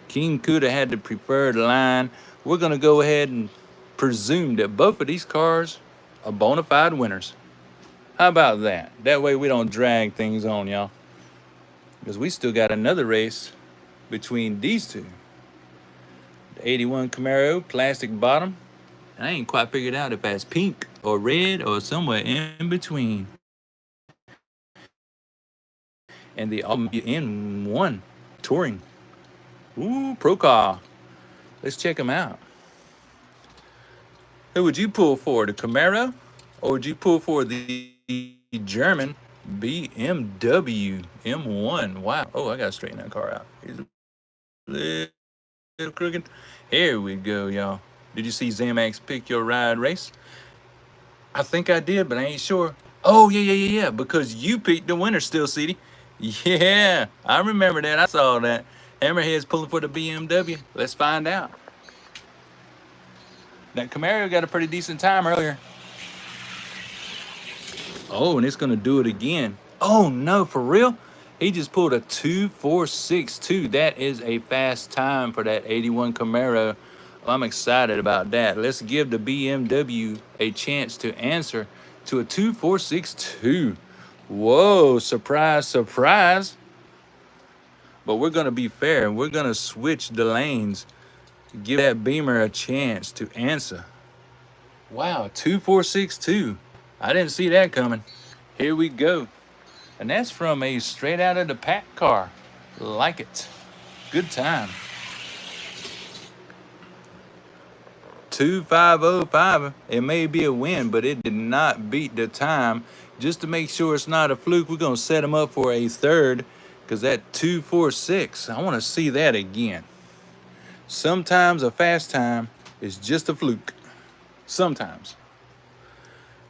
King Cuda had the preferred line. We're going to go ahead and presume that both of these cars are bona fide winners. How about that? That way we don't drag things on, y'all. Because we still got another race between these two. The 81 Camaro, plastic bottom. And I ain't quite figured out if that's pink or red or somewhere in between. And the N1 Touring. Ooh, pro car. Let's check them out. Who would you pull for, the Camaro? Or would you pull for the German BMW M1? Wow. Oh, I got to straighten that car out. Here's a little crooked. Here we go, y'all. Did you see Zamax Pick Your Ride race? I think I did, but I ain't sure. Oh, yeah. Because you picked the winner still, CD. Yeah, I remember that. I saw that. Hammerhead's pulling for the BMW. Let's find out. That Camaro got a pretty decent time earlier. Oh, and it's going to do it again. Oh, no, for real? He just pulled a 2462. That is a fast time for that 81 Camaro. Well, I'm excited about that. Let's give the BMW a chance to answer to a 2462. Whoa, surprise, surprise. But we're going to be fair, and we're going to switch the lanes to give that Beamer a chance to answer. Wow, 2462. I didn't see that coming. Here we go. And that's from a straight out of the pack car. Like it. Good time. 2505. It may be a win, but it did not beat the time. Just to make sure it's not a fluke, we're going to set him up for a third. Because that 246, I want to see that again. Sometimes a fast time is just a fluke. Sometimes.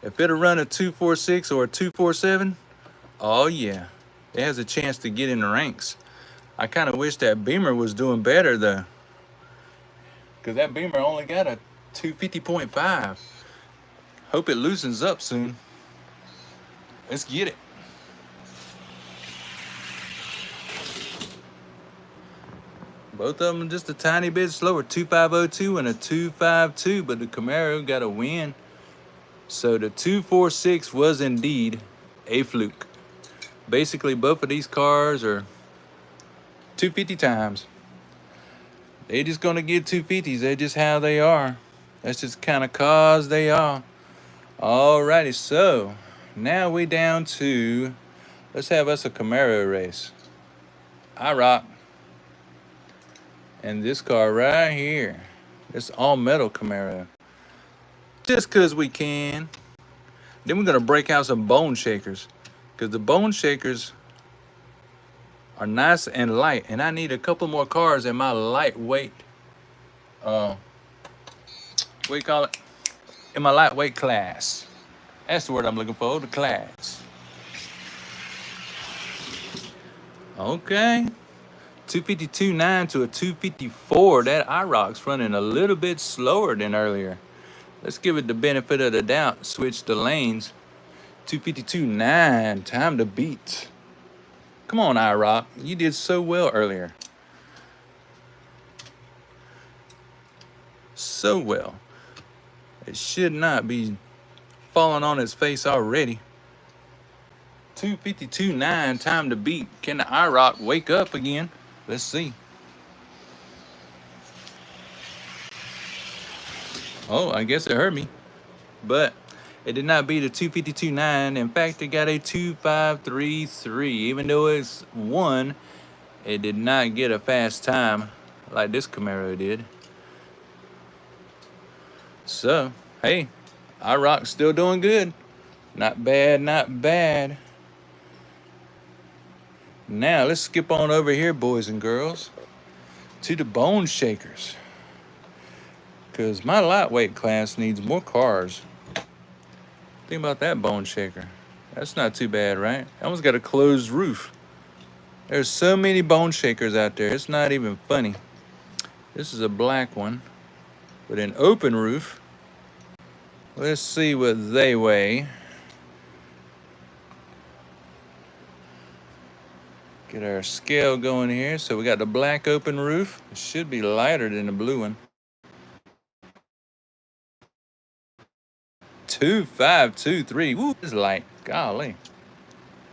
If it'll run a 246 or a 247, oh yeah, it has a chance to get in the ranks. I kind of wish that Beamer was doing better though. Because that Beamer only got a 250.5. Hope it loosens up soon. Let's get it. Both of them just a tiny bit slower, 2502 and a 252, but the Camaro got a win. So the 246 was indeed a fluke. Basically, both of these cars are 250 times. They're just gonna get 250s. They're just how they are. That's just kind of cars they are. Alrighty, so now we down to, let's have us a Camaro race. IROC. And this car right here, this all metal Camaro. Just cause we can. Then we're gonna break out some bone shakers. Cause the bone shakers are nice and light. And I need a couple more cars in my lightweight, what do you call it? In my lightweight class. That's the word I'm looking for, the class. Okay. 252.9 to a 254. That IROC's running a little bit slower than earlier. Let's give it the benefit of the doubt. Switch the lanes. 252.9. Time to beat. Come on, IROC. You did so well earlier. So well. It should not be falling on its face already. 252.9. Time to beat. Can the IROC wake up again? Let's see. Oh, I guess it hurt me. But it did not beat a 252.9. In fact, it got a 2.533. Even though it's one, it did not get a fast time like this Camaro did. So, hey, IROC's still doing good. Not bad, not bad. Now, let's skip on over here, boys and girls, to the bone shakers. Because my lightweight class needs more cars. Think about that bone shaker. That's not too bad, right? That one's got a closed roof. There's so many bone shakers out there. It's not even funny. This is a black one with an open roof. Let's see what they weigh. Get our scale going here. So we got the black open roof. It should be lighter than the blue one. 2.523. Woo, this is light. Golly.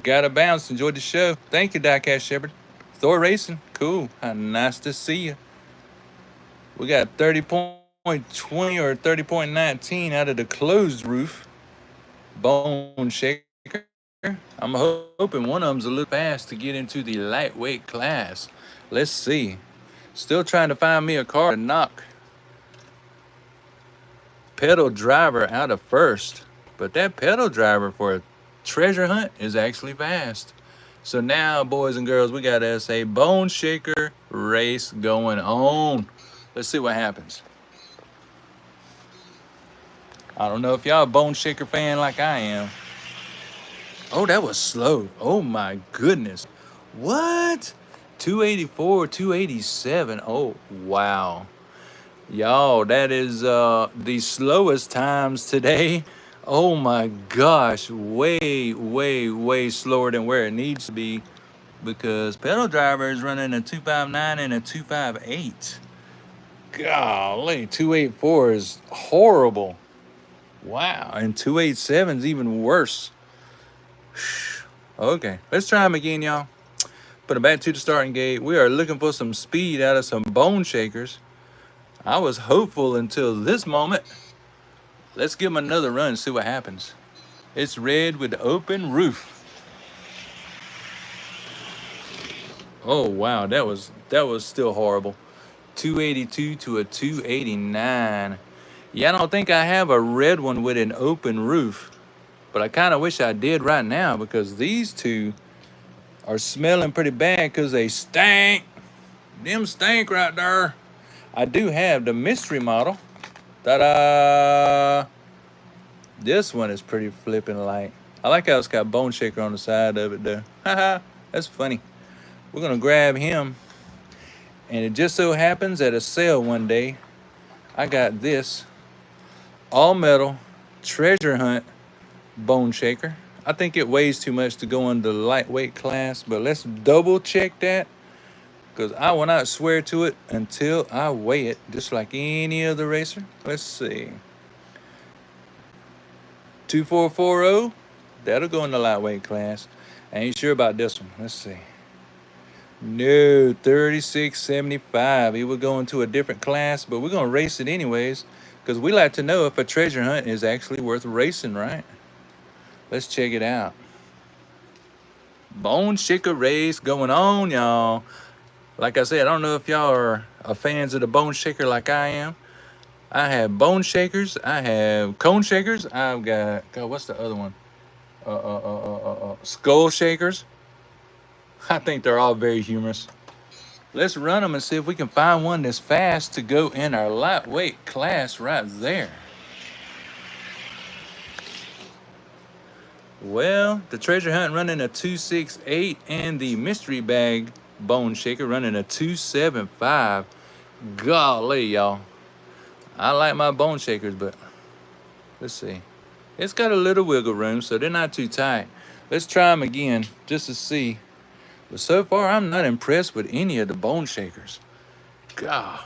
Gotta bounce. Enjoyed the show. Thank you, Diecast Shepherd. Thor Racing. Cool. How nice to see you. We got 30.20 or 30.19 out of the closed roof bone shaker. I'm hoping one of them's a little fast to get into the lightweight class. Let's see. Still trying to find me a car to knock pedal driver out of first. But that pedal driver for a treasure hunt is actually fast. So now, boys and girls, we got us a bone shaker race going on. Let's see what happens. I don't know if y'all a bone shaker fan like I am. Oh, that was slow. Oh my goodness. What? 284, 287. Oh, wow. Y'all, that is the slowest times today. Oh my gosh. Way, way, way slower than where it needs to be, because pedal driver is running a 259 and a 258. Golly, 284 is horrible. Wow, and 287 is even worse. Okay, let's try them again, y'all. Put them back to the starting gate. We are looking for some speed out of some bone shakers. I was hopeful until this moment. Let's give them another run and see what happens. It's red with the open roof. Oh wow, that was still horrible. 282 to a 289. Yeah, I don't think I have a red one with an open roof, but I kind of wish I did right now, because these two are smelling pretty bad because they stink. Them stink right there. I do have the mystery model. Ta-da! This one is pretty flipping light. I like how it's got bone shaker on the side of it though. Haha, that's funny. We're gonna grab him. And it just so happens at a sale one day, I got this all metal treasure hunt bone shaker. I think it weighs too much to go in the lightweight class, but let's double check that, because I will not swear to it until I weigh it, just like any other racer. Let's see. 2440, that'll go in the lightweight class. I ain't sure about this one. Let's see. No, 3675. It would go into a different class, but we're gonna race it anyways, because we like to know if a treasure hunt is actually worth racing, right? Let's check it out. Bone shaker race going on, y'all. Like I said, I don't know if y'all are fans of the bone shaker like I am. I have bone shakers. I have cone shakers. I've got, God, what's the other one? Skull shakers. I think they're all very humorous. Let's run them and see if we can find one that's fast to go in our lightweight class right there. Well, the treasure hunt running a 268 and the mystery bag bone shaker running a 275. Golly, y'all. I like my bone shakers, but let's see. It's got a little wiggle room, so they're not too tight. Let's try them again just to see. But so far, I'm not impressed with any of the bone shakers. God,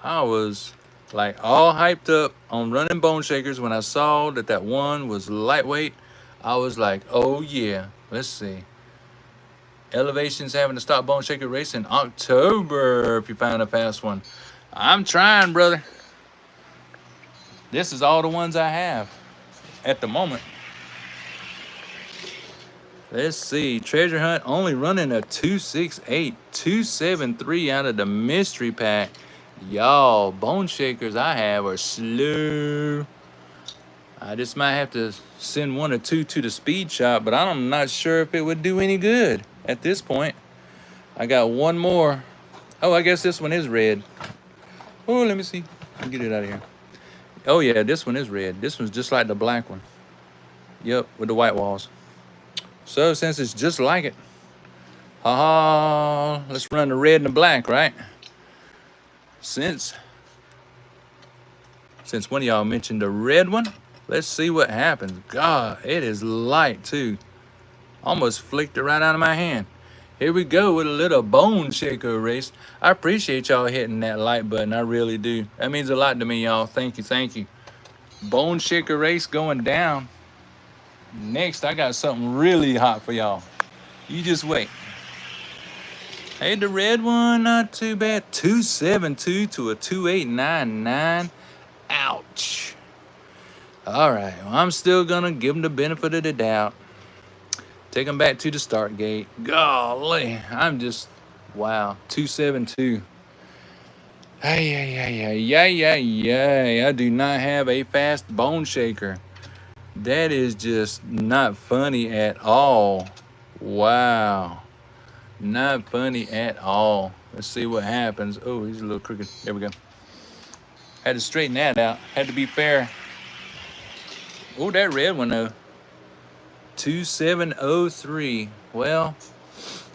I was like all hyped up on running bone shakers when I saw that one was lightweight. I was like, oh yeah, let's see. Elevation's having to stop bone shaker race in October if you find a fast one. I'm trying, brother. This is all the ones I have at the moment. Let's see. Treasure Hunt only running a 268, 273 out of the mystery pack. Y'all, bone shakers I have are slow. I just might have to send one or two to the speed shop, but I'm not sure if it would do any good at this point. I got one more. Oh, I guess this one is red. Oh, let me see. I'll get it out of here. Oh yeah, this one is red. This one's just like the black one. Yep, with the white walls. So since it's just like it, let's run the red and the black, right? Since one of y'all mentioned the red one, let's see what happens. God, it is light too. Almost flicked it right out of my hand. Here we go with a little bone shaker race. I appreciate y'all hitting that like button. I really do. That means a lot to me, y'all. Thank you, thank you. Bone shaker race going down. Next, I got something really hot for y'all. You just wait. Hey, the red one, not too bad. 272 to a 2899. Ouch. All right, well, I'm still gonna give them the benefit of the doubt. Take them back to the start gate. Golly, I'm just, wow, 272. I do not have a fast bone shaker. That is just not funny at all. Wow. Not funny at all. Let's see what happens. Oh, he's a little crooked. There we go. Had to straighten that out. Had to be fair. Oh, that red one though. 2703. Well,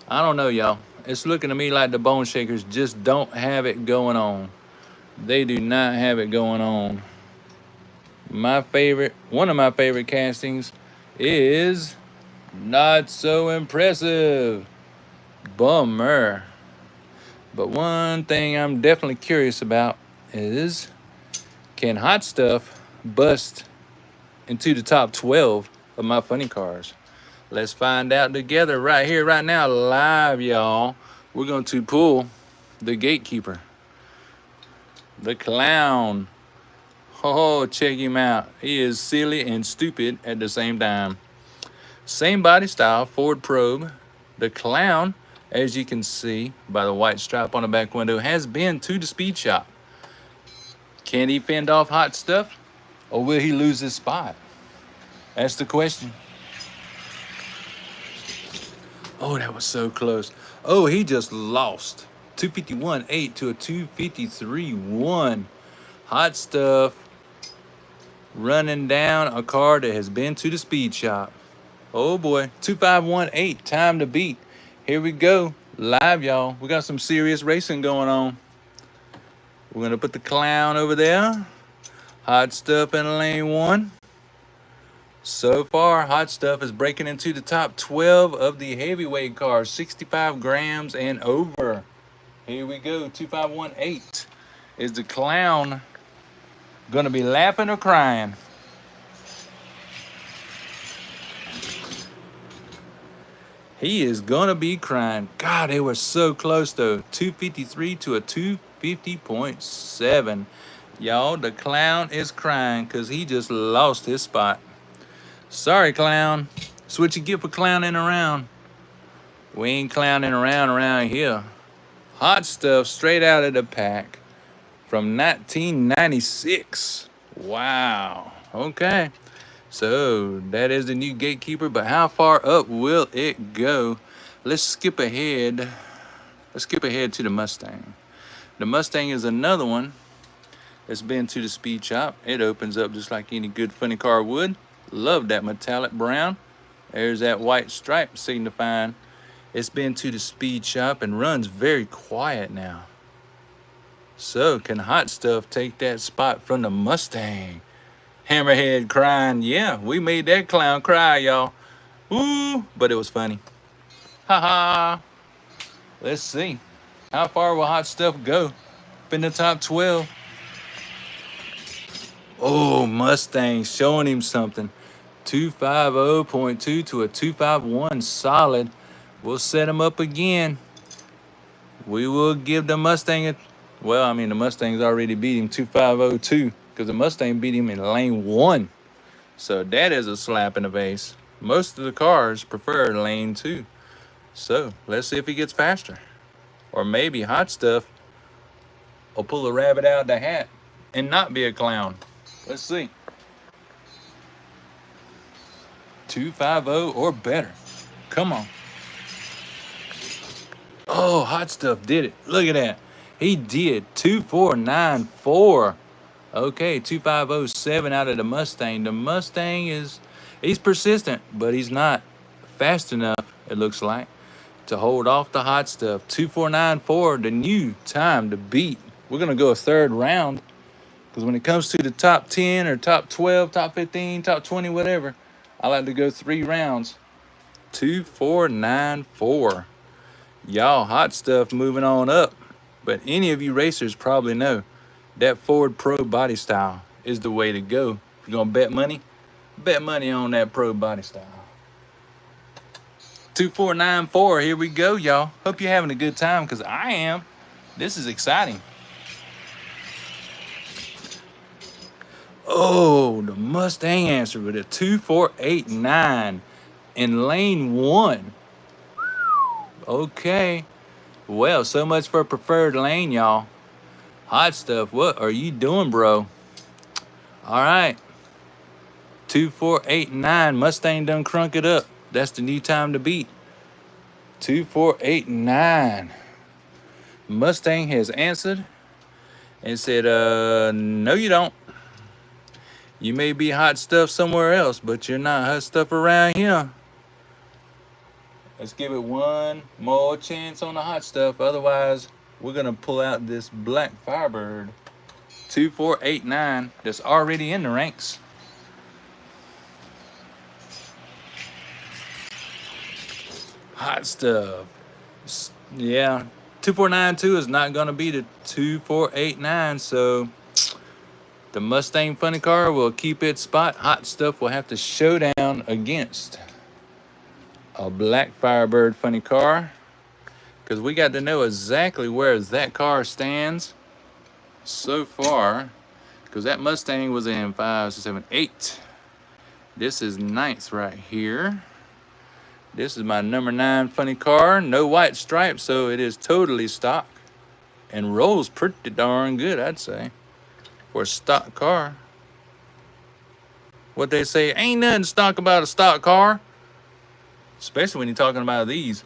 I don't know, y'all. It's looking to me like the bone shakers just don't have it going on. They do not have it going on. One of my favorite castings is not so impressive. Bummer. But one thing I'm definitely curious about is, can Hot Stuff bust into the top 12 of my funny cars? Let's find out together right here, right now, live, y'all. We're going to pull the gatekeeper, the clown. Oh, check him out. He is silly and stupid at the same time. Same body style, Ford probe. The clown, as you can see by the white stripe on the back window, has been to the speed shop. Can he fend off Hot Stuff, or will he lose his spot? That's the question. Oh, that was so close. Oh, he just lost. 251.8 to a 253.1. Hot Stuff running down a car that has been to the speed shop. Oh boy, 2518, time to beat. Here we go, live, y'all. We got some serious racing going on. We're gonna put the clown over there. Hot Stuff in lane 1. So far, Hot Stuff is breaking into the top 12 of the heavyweight cars, 65 grams and over. Here we go, 2518. Is the clown gonna be laughing or crying? He is gonna be crying. God, they were so close though. 253 to a 250.7. Y'all, the clown is crying because he just lost his spot. Sorry, clown. That's what you get for clowning around. We ain't clowning around here. Hot Stuff straight out of the pack from 1996. Wow. Okay. So that is the new gatekeeper, but how far up will it go? Let's skip ahead. Let's skip ahead to the Mustang. The Mustang is another one that's been to the speed shop. It opens up just like any good funny car would. Love that metallic brown. There's that white stripe signifying It's been to the speed shop and runs very quiet now. So can Hot Stuff take that spot from the Mustang? Hammerhead crying, yeah, we made that clown cry, y'all. Ooh, but it was funny. Ha ha. Let's see. How far will Hot Stuff go? Up in the top 12. Oh, Mustang showing him something. 250.2 to a 251 solid. We'll set him up again. We will give the Mustang a, well, I mean, the Mustang's already beat him 2502 because the Mustang beat him in lane 1. So that is a slap in the face. Most of the cars prefer lane 2. So let's see if he gets faster. Or maybe Hot Stuff will pull a rabbit out of the hat and not be a clown. Let's see. 250 or better. Come on. Oh, Hot Stuff did it. Look at that. He did 2494. Okay, 2507 out of the Mustang. The Mustang he's persistent, but he's not fast enough, it looks like, to hold off the Hot Stuff. 2494, the new time to beat. We're going to go a third round because when it comes to the top 10 or top 12, top 15, top 20, whatever, I like to go 3 rounds. 2494. Y'all, Hot Stuff moving on up. But any of you racers probably know that Ford Pro body style is the way to go. If you're going to bet money on that Pro body style. 2494, here we go, y'all. Hope you're having a good time because I am. This is exciting. Oh, the Mustang answered with a 2489 in lane 1. Okay. Well, so much for preferred lane, y'all. Hot Stuff, what are you doing, bro? All right. 2489. Mustang done crunk it up. That's the new time to beat. 2489. Mustang has answered and said, no, you don't. You may be Hot Stuff somewhere else, but you're not Hot Stuff around here. Let's give it one more chance on the Hot Stuff. Otherwise, we're going to pull out this black Firebird 2489 that's already in the ranks. Hot Stuff. Yeah, 2492 is not going to be the 2489, so the Mustang funny car will keep its spot. Hot Stuff will have to showdown against a black Firebird funny car because we got to know exactly where that car stands so far because that Mustang was in 5, 6, 7, 8. This is 9th right here. This is my number 9 funny car. No white stripes, so it is totally stock and rolls pretty darn good, I'd say, for a stock car. What they say, ain't nothing stock about a stock car, especially when you're talking about these.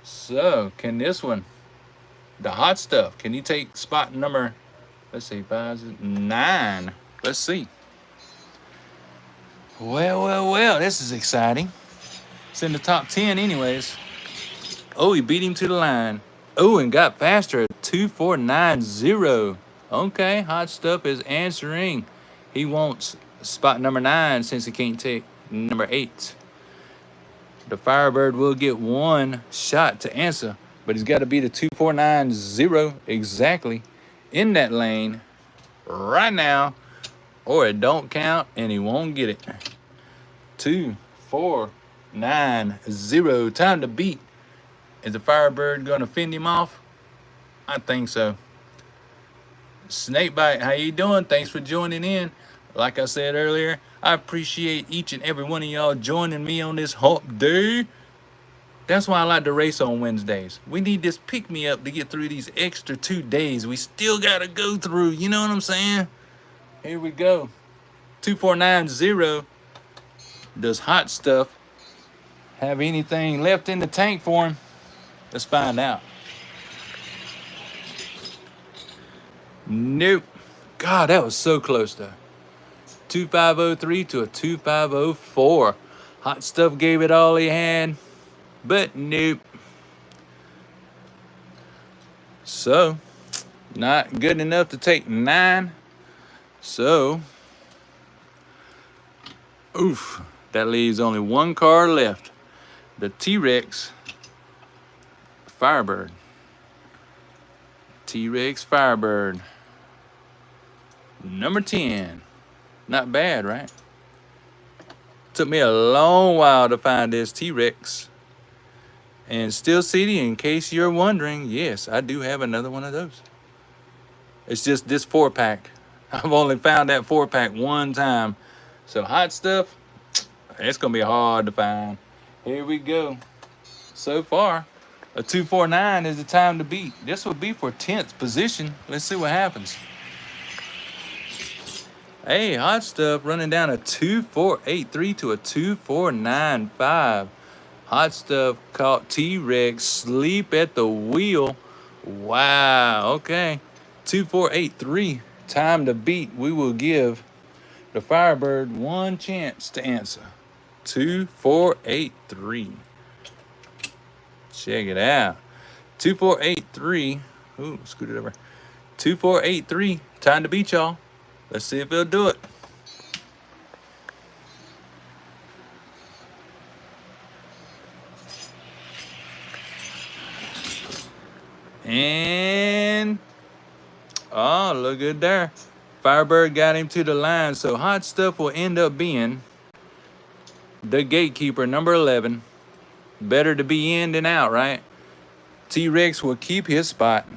So, can this one, the Hot Stuff, can he take spot number, let's see, 5, 9? Let's see. Well, this is exciting. It's in the top 10 anyways. Oh, he beat him to the line. Oh, and got faster at 2490. Okay, Hot Stuff is answering. He wants spot number 9 since he can't take number 8. The Firebird will get one shot to answer, but he's got to be the 2490 exactly in that lane right now, or it don't count and he won't get it. 2490. Time to beat. Is the Firebird going to fend him off? I think so. Snakebite, how you doing? Thanks for joining in. Like I said earlier, I appreciate each and every one of y'all joining me on this hump day. That's why I like to race on Wednesdays. We need this pick-me-up to get through these extra 2 days we still got to go through. You know what I'm saying? Here we go. 2490. Does Hot Stuff have anything left in the tank for him? Let's find out. Nope. God, that was so close though. 2503 to a 2504. Hot Stuff gave it all he had, but nope. So, not good enough to take 9. So, oof, that leaves only one car left. The T-Rex Firebird. T-Rex Firebird. Number 10. Not bad, right? Took me a long while to find this T-Rex. And Steel City, in case you're wondering, yes, I do have another one of those. It's just this 4-pack. I've only found that 4-pack one time. So hot stuff, it's gonna be hard to find. Here we go. So far, a 249 is the time to beat. This will be for 10th position. Let's see what happens. Hey, hot stuff running down a 2483 to a 2495. Hot stuff caught T-Rex sleep at the wheel. Wow, okay. 2483, time to beat. We will give the Firebird one chance to answer. 2483. Check it out. 2483. Ooh, scoot it over. 2483, time to beat y'all. Let's see if he'll do it. And, oh, look good there. Firebird got him to the line, so hot stuff will end up being the gatekeeper, number 11. Better to be in than out, right? T-Rex will keep his spot.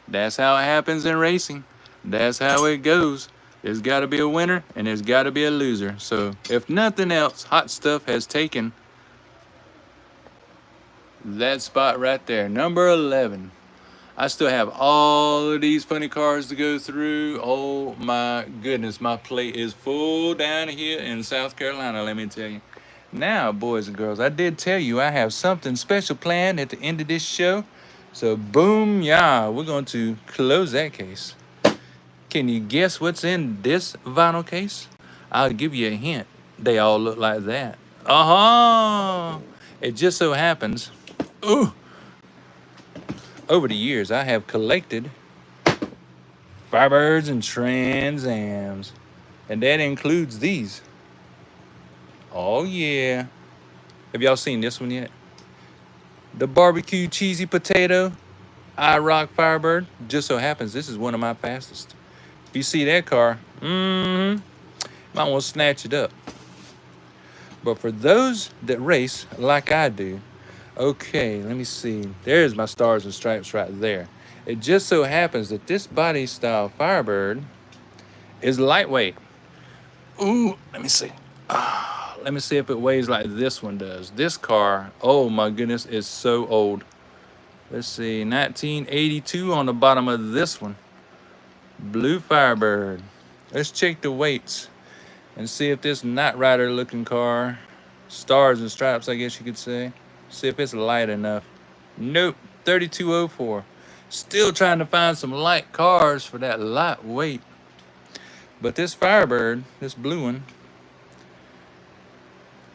That's how it happens in racing. That's how it goes. There's got to be a winner and there's got to be a loser. So if nothing else, hot stuff has taken that spot right there, number 11. I still have all of these funny cars to go through. Oh my goodness, my plate is full down here in South Carolina, let me tell you. Now, boys and girls, I did tell you I have something special planned at the end of this show. So boom, yeah, we're going to close that case. Can you guess what's in this vinyl case? I'll give you a hint. They all look like that. It just so happens, over the years, I have collected Firebirds and Trans Ams. And that includes these. Oh, yeah. Have y'all seen this one yet? The barbecue cheesy potato IROC Firebird. Just so happens this is one of my fastest. If you see that car, might want to snatch it up. But for those that race like I do, okay, let me see. There's my stars and stripes right there. It just so happens that this body style Firebird is lightweight. Ooh, let me see. Let me see if it weighs like this one does. This car, oh my goodness, is so old. Let's see, 1982 on the bottom of this one. Blue Firebird. Let's check the weights and see if this Knight Rider looking car, stars and stripes, I guess you could say, see if it's light enough. Nope, 3204. Still trying to find some light cars for that lightweight. But this Firebird, this blue one,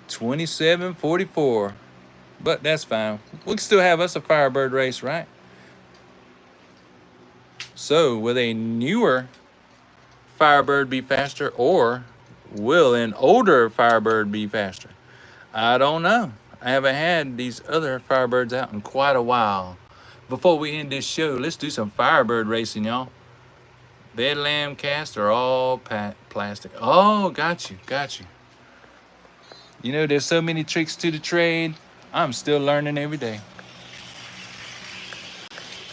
2744. But that's fine. We can still have us a Firebird race, right? So, will a newer Firebird be faster, or will an older Firebird be faster? I don't know. I haven't had these other Firebirds out in quite a while. Before we end this show, let's do some Firebird racing, y'all. Bedlam cast are all plastic. Oh, got you. You know, there's so many tricks to the trade. I'm still learning every day.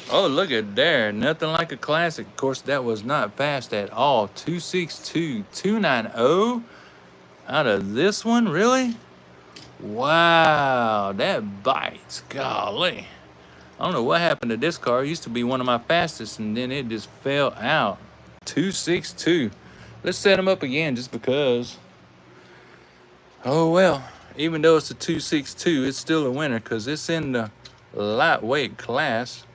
Oh, look at there. Nothing like a classic. Of course, that was not fast at all. 262, 290 out of this one, really? Wow, that bites. Golly. I don't know what happened to this car. It used to be one of my fastest, and then it just fell out. 262. Let's set them up again just because. Oh, well, even though it's a 262, it's still a winner because it's in the lightweight class.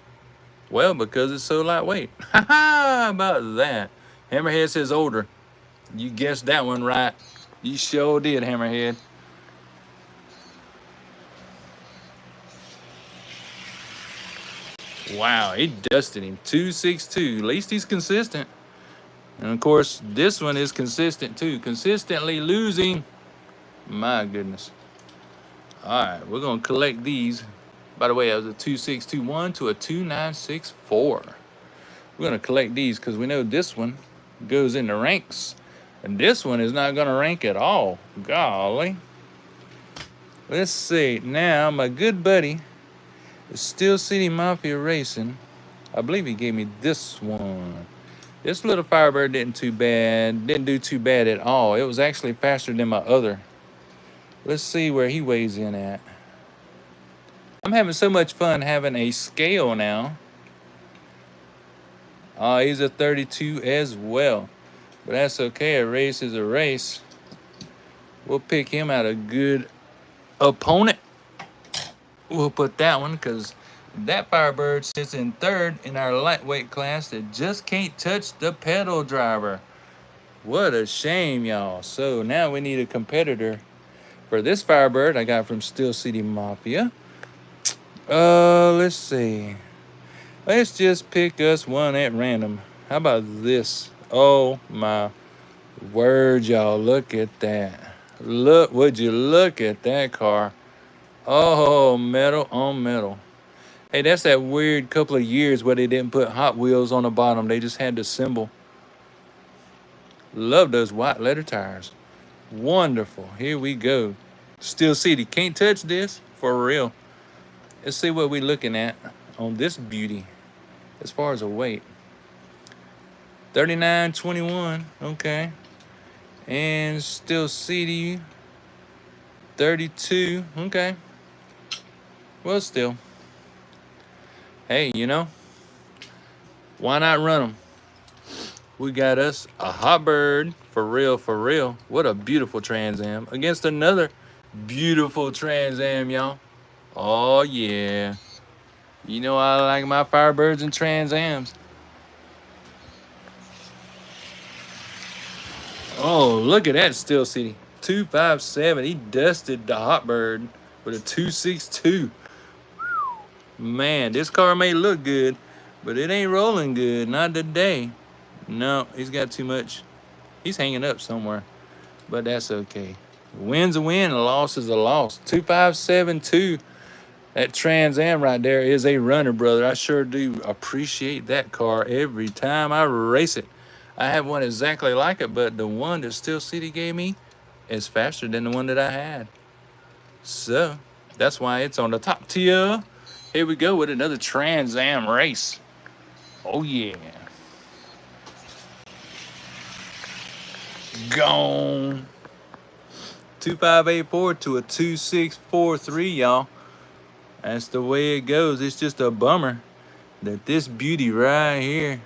Well, because it's so lightweight. How about that? Hammerhead says older. You guessed that one right. You sure did, Hammerhead. Wow, he dusted him. 262. At least he's consistent. And of course, this one is consistent too. Consistently losing. My goodness. All right, we're going to collect these. By the way, that was a 2621 to a 2964. We're going to collect these because we know this one goes in the ranks. And this one is not going to rank at all. Golly. Let's see. Now, my good buddy is Steel City Mafia Racing. I believe he gave me this one. This little Firebird didn't do too bad at all. It was actually faster than my other. Let's see where he weighs in at. I'm having so much fun having a scale now. He's a 32 as well. But that's okay. A race is a race. We'll pick him out a good opponent. We'll put that one because that Firebird sits in third in our lightweight class that just can't touch the pedal driver. What a shame, y'all. So now we need a competitor for this Firebird I got from Steel City Mafia. Let's see. Let's just pick us one at random. How about this? Oh my word, y'all. Look at that. Look, would you look at that car? Oh, metal on metal. Hey, that's that weird couple of years where they didn't put Hot Wheels on the bottom. They just had the symbol. Love those white letter tires. Wonderful. Here we go. Steel City. Can't touch this for real. Let's see what we're looking at on this beauty as far as a weight. 39.21. Okay. And Steel City 32. Okay. Well, still. Hey, you know, why not run them? We got us a Hot Bird, for real, for real. What a beautiful Trans Am against another beautiful Trans Am, y'all. Oh, yeah. You know I like my Firebirds and Trans Ams. Oh, look at that Steel City. 257. He dusted the Hot Bird with a 262. Man, this car may look good, but it ain't rolling good. Not today. No, he's got too much. He's hanging up somewhere, but that's okay. Win's a win, a loss is a loss. 2572. That Trans Am right there is a runner, brother. I sure do appreciate that car every time I race it. I have one exactly like it, but the one that Steel City gave me is faster than the one that I had. So that's why it's on the top tier. Here we go with another Trans Am race. Oh, yeah. Gone. 2584 to a 2643, y'all. That's the way it goes. It's just a bummer that this beauty right here.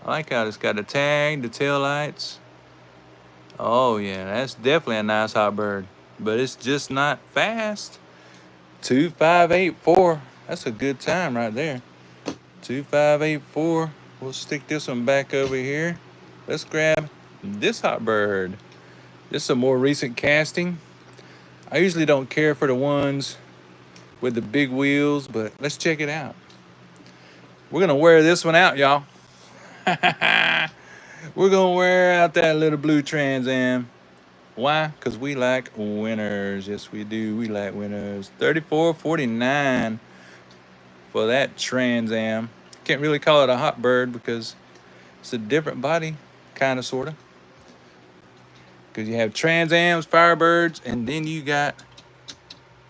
I like how it's got the tag, the tail lights. Oh, yeah, that's definitely a nice Hot Bird. But it's just not fast. 2584. That's a good time right there. 2584. We'll stick this one back over here. Let's grab this Hot Bird. This is a more recent casting. I usually don't care for the ones with the big wheels, but let's check it out. We're gonna wear this one out, y'all. We're gonna wear out that little blue Trans Am. Why? Because we like winners. Yes, we do. We like winners. 34.49 for that Trans Am. Can't really call it a Hot Bird because it's a different body, kind of, sort of. Because you have Trans Ams, Firebirds, and then you got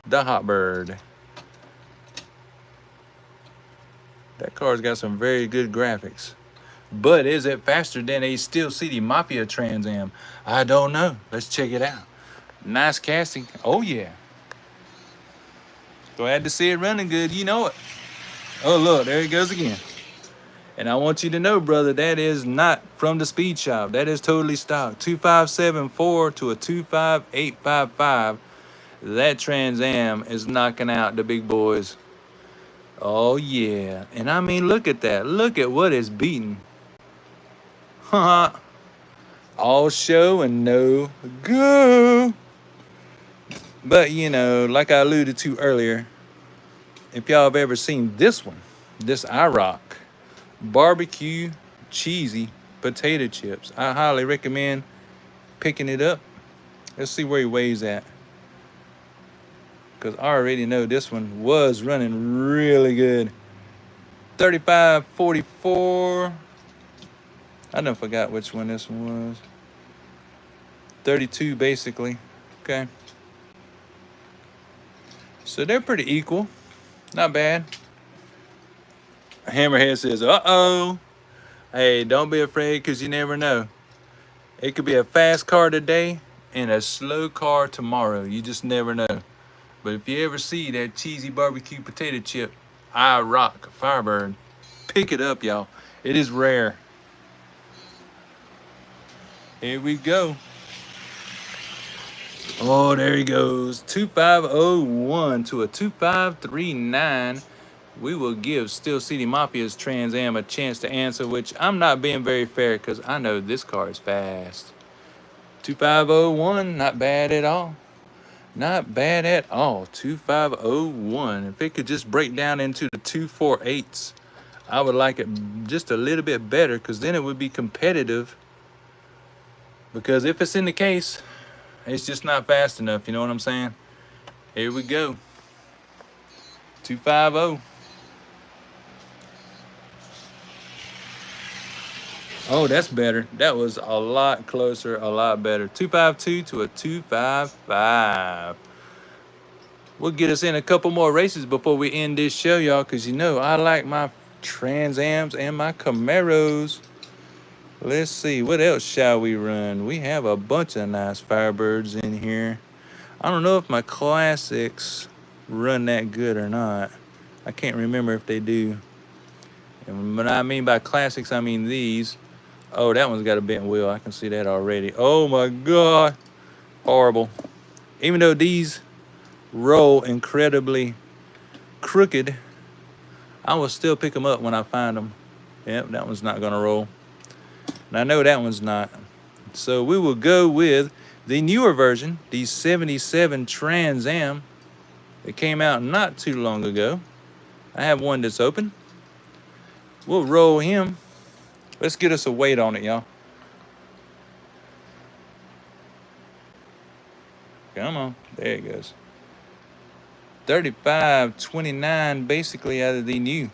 the Hot Bird. That car's got some very good graphics. But is it faster than a Steel City Mafia Trans Am? I don't know. Let's check it out. Nice casting. Oh, yeah. Glad to see it running good. You know it. Oh, look. There it goes again. And I want you to know, brother, that is not from the speed shop. That is totally stock. 2574 to a 25855. That Trans Am is knocking out the big boys. Oh, yeah. And I mean, look at that. Look at what it's beating. All show and no go. But, you know, like I alluded to earlier, if y'all have ever seen this one, this IROC barbecue cheesy potato chips. I highly recommend picking it up. Let's see where he weighs at, because I already know this one was running really good. 35.44. I done forgot which one this one was. 32 basically. Okay. So they're pretty equal. Not bad. Hammerhead says, uh-oh. Hey, don't be afraid, because you never know. It could be a fast car today and a slow car tomorrow. You just never know. But if you ever see that cheesy barbecue potato chip, IROC Firebird, pick it up, y'all. It is rare. Here we go. Oh, there he goes. 2501 to a 2539. We will give Steel City Mafia's Trans Am a chance to answer, which I'm not being very fair because I know this car is fast. 2501, not bad at all. Not bad at all. 2501. If it could just break down into the 248s, I would like it just a little bit better, because then it would be competitive. Because if it's in the case, it's just not fast enough. You know what I'm saying? Here we go. 250. Oh, that's better. That was a lot closer, a lot better. 252 to a 255. We'll get us in a couple more races before we end this show, y'all, because you know I like my Trans Ams and my Camaros. Let's see, what else shall we run? We have a bunch of nice Firebirds in here. I don't know if my classics run that good or not. I can't remember if they do. And what I mean by classics, I mean these. Oh, that one's got a bent wheel. I can see that already. Oh my God. Horrible. Even though these roll incredibly crooked, I will still pick them up when I find them. Yep, that one's not gonna roll. And I know that one's not. So we will go with the newer version, the 77 Trans Am. It came out not too long ago. I have one that's open. We'll roll him. Let's get us a weight on it, y'all. Come on. There it goes. 35.29 basically out of the new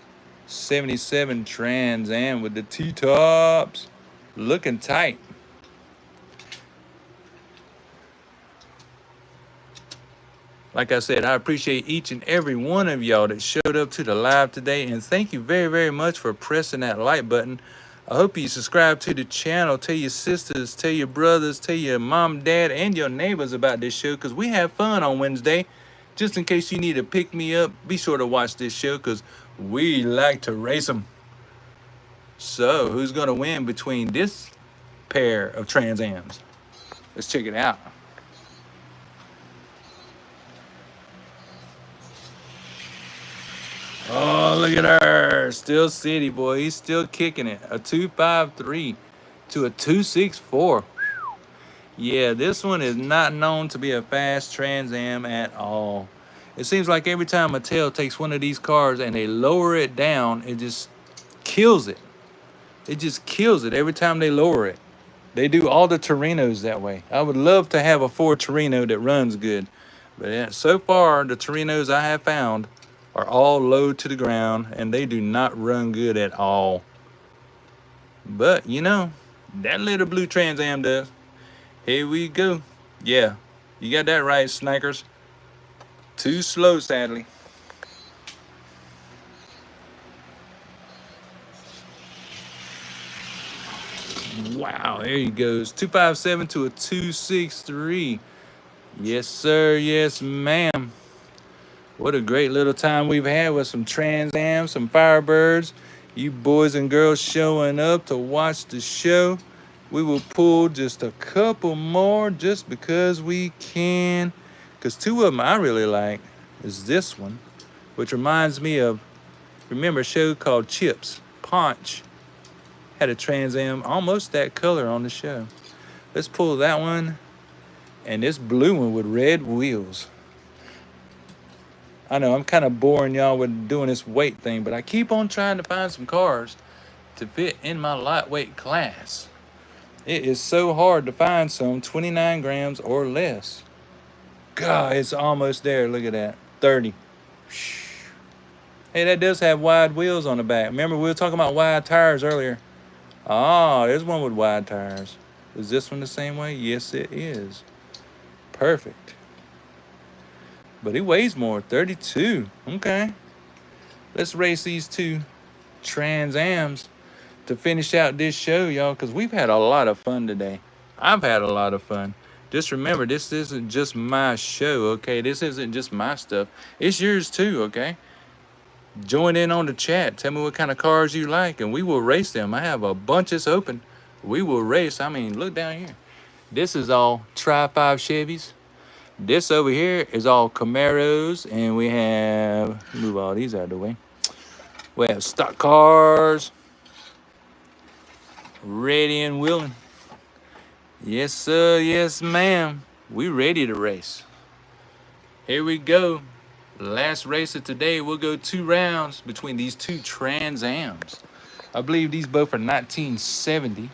77 Trans Am with the T-tops. Looking tight. Like I said, I appreciate each and every one of y'all that showed up to the live today. And thank you very, very much for pressing that like button. I hope you subscribe to the channel. Tell your sisters, tell your brothers, tell your mom, dad, and your neighbors about this show, because we have fun on Wednesday. Just in case you need to pick me up, be sure to watch this show, because we like to race them. So, who's going to win between this pair of Trans Ams? Let's check it out. Oh, look at her. Steel City, boy. He's still kicking it. A 253 to a 264. Yeah, this one is not known to be a fast Trans Am at all. It seems like every time Mattel takes one of these cars and they lower it down, it just kills it. It just kills it every time they lower it. They do all the Torinos that way. I would love to have a Ford Torino that runs good. But yeah, so far, the Torinos I have found are all low to the ground, and they do not run good at all. But, you know, that little blue Trans Am does. Here we go. Yeah, you got that right, Snipers. Too slow, sadly. Wow, there he goes. 257 to a 263. Yes, sir. Yes, ma'am. What a great little time we've had with some Trans Am, some Firebirds. You boys and girls showing up to watch the show. We will pull just a couple more just because we can. Because two of them I really like is this one, which reminds me of, remember a show called Chips? Punch had a Trans Am almost that color on the show. Let's pull that one and this blue one with red wheels. I know I'm kind of boring y'all with doing this weight thing, but I keep on trying to find some cars to fit in my lightweight class. It is so hard to find some 29 grams or less. God, it's almost there. Look at that. 30. Hey, that does have wide wheels on the back. Remember, we were talking about wide tires earlier. Oh, there's one with wide tires. Is this one the same way? Yes, it is. Perfect. But it weighs more, 32. Okay. Let's race these two Trans Ams to finish out this show, y'all, because we've had a lot of fun today. I've had a lot of fun. Just remember, this isn't just my show, okay? This isn't just my stuff. It's yours too, okay? Join in on the chat. Tell me what kind of cars you like, and we will race them. I have a bunches open. We will race. I mean, look down here. This is all Tri-5 Chevys. This over here is all Camaros, and we have, move all these out of the way. We have stock cars, ready and willing. Yes, sir. Yes, ma'am. We ready to race. Here we go. Last race of today. We'll go 2 rounds between these two Trans Ams. I believe these both are 1970.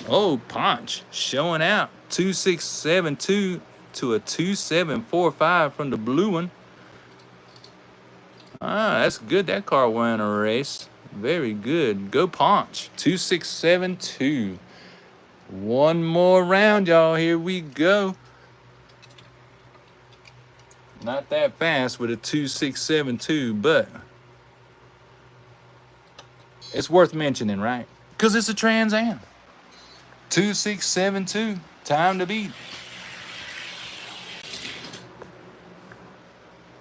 Oh, Punch showing out. 2672 to a 2745 from the blue one. Ah, that's good. That car won a race. Very good. Go Punch. 2672. One more round, y'all. Here we go. Not that fast with a 2672, but it's worth mentioning, right? Because it's a Trans Am. 2672. Time to beat.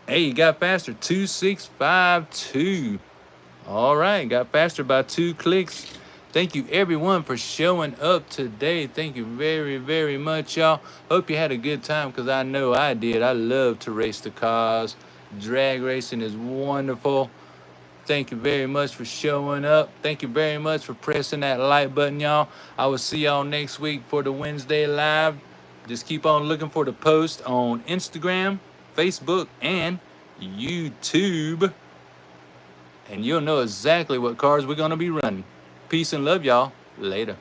Hey, you got faster. 2652. All right, got faster by 2 clicks. Thank you, everyone, for showing up today. Thank you very, very much, y'all. Hope you had a good time, because I know I did. I love to race the cars. Drag racing is wonderful. Thank you very much for showing up. Thank you very much for pressing that like button, y'all. I will see y'all next week for the Wednesday Live. Just keep on looking for the post on Instagram, Facebook, and YouTube. And you'll know exactly what cars we're going to be running. Peace and love, y'all. Later.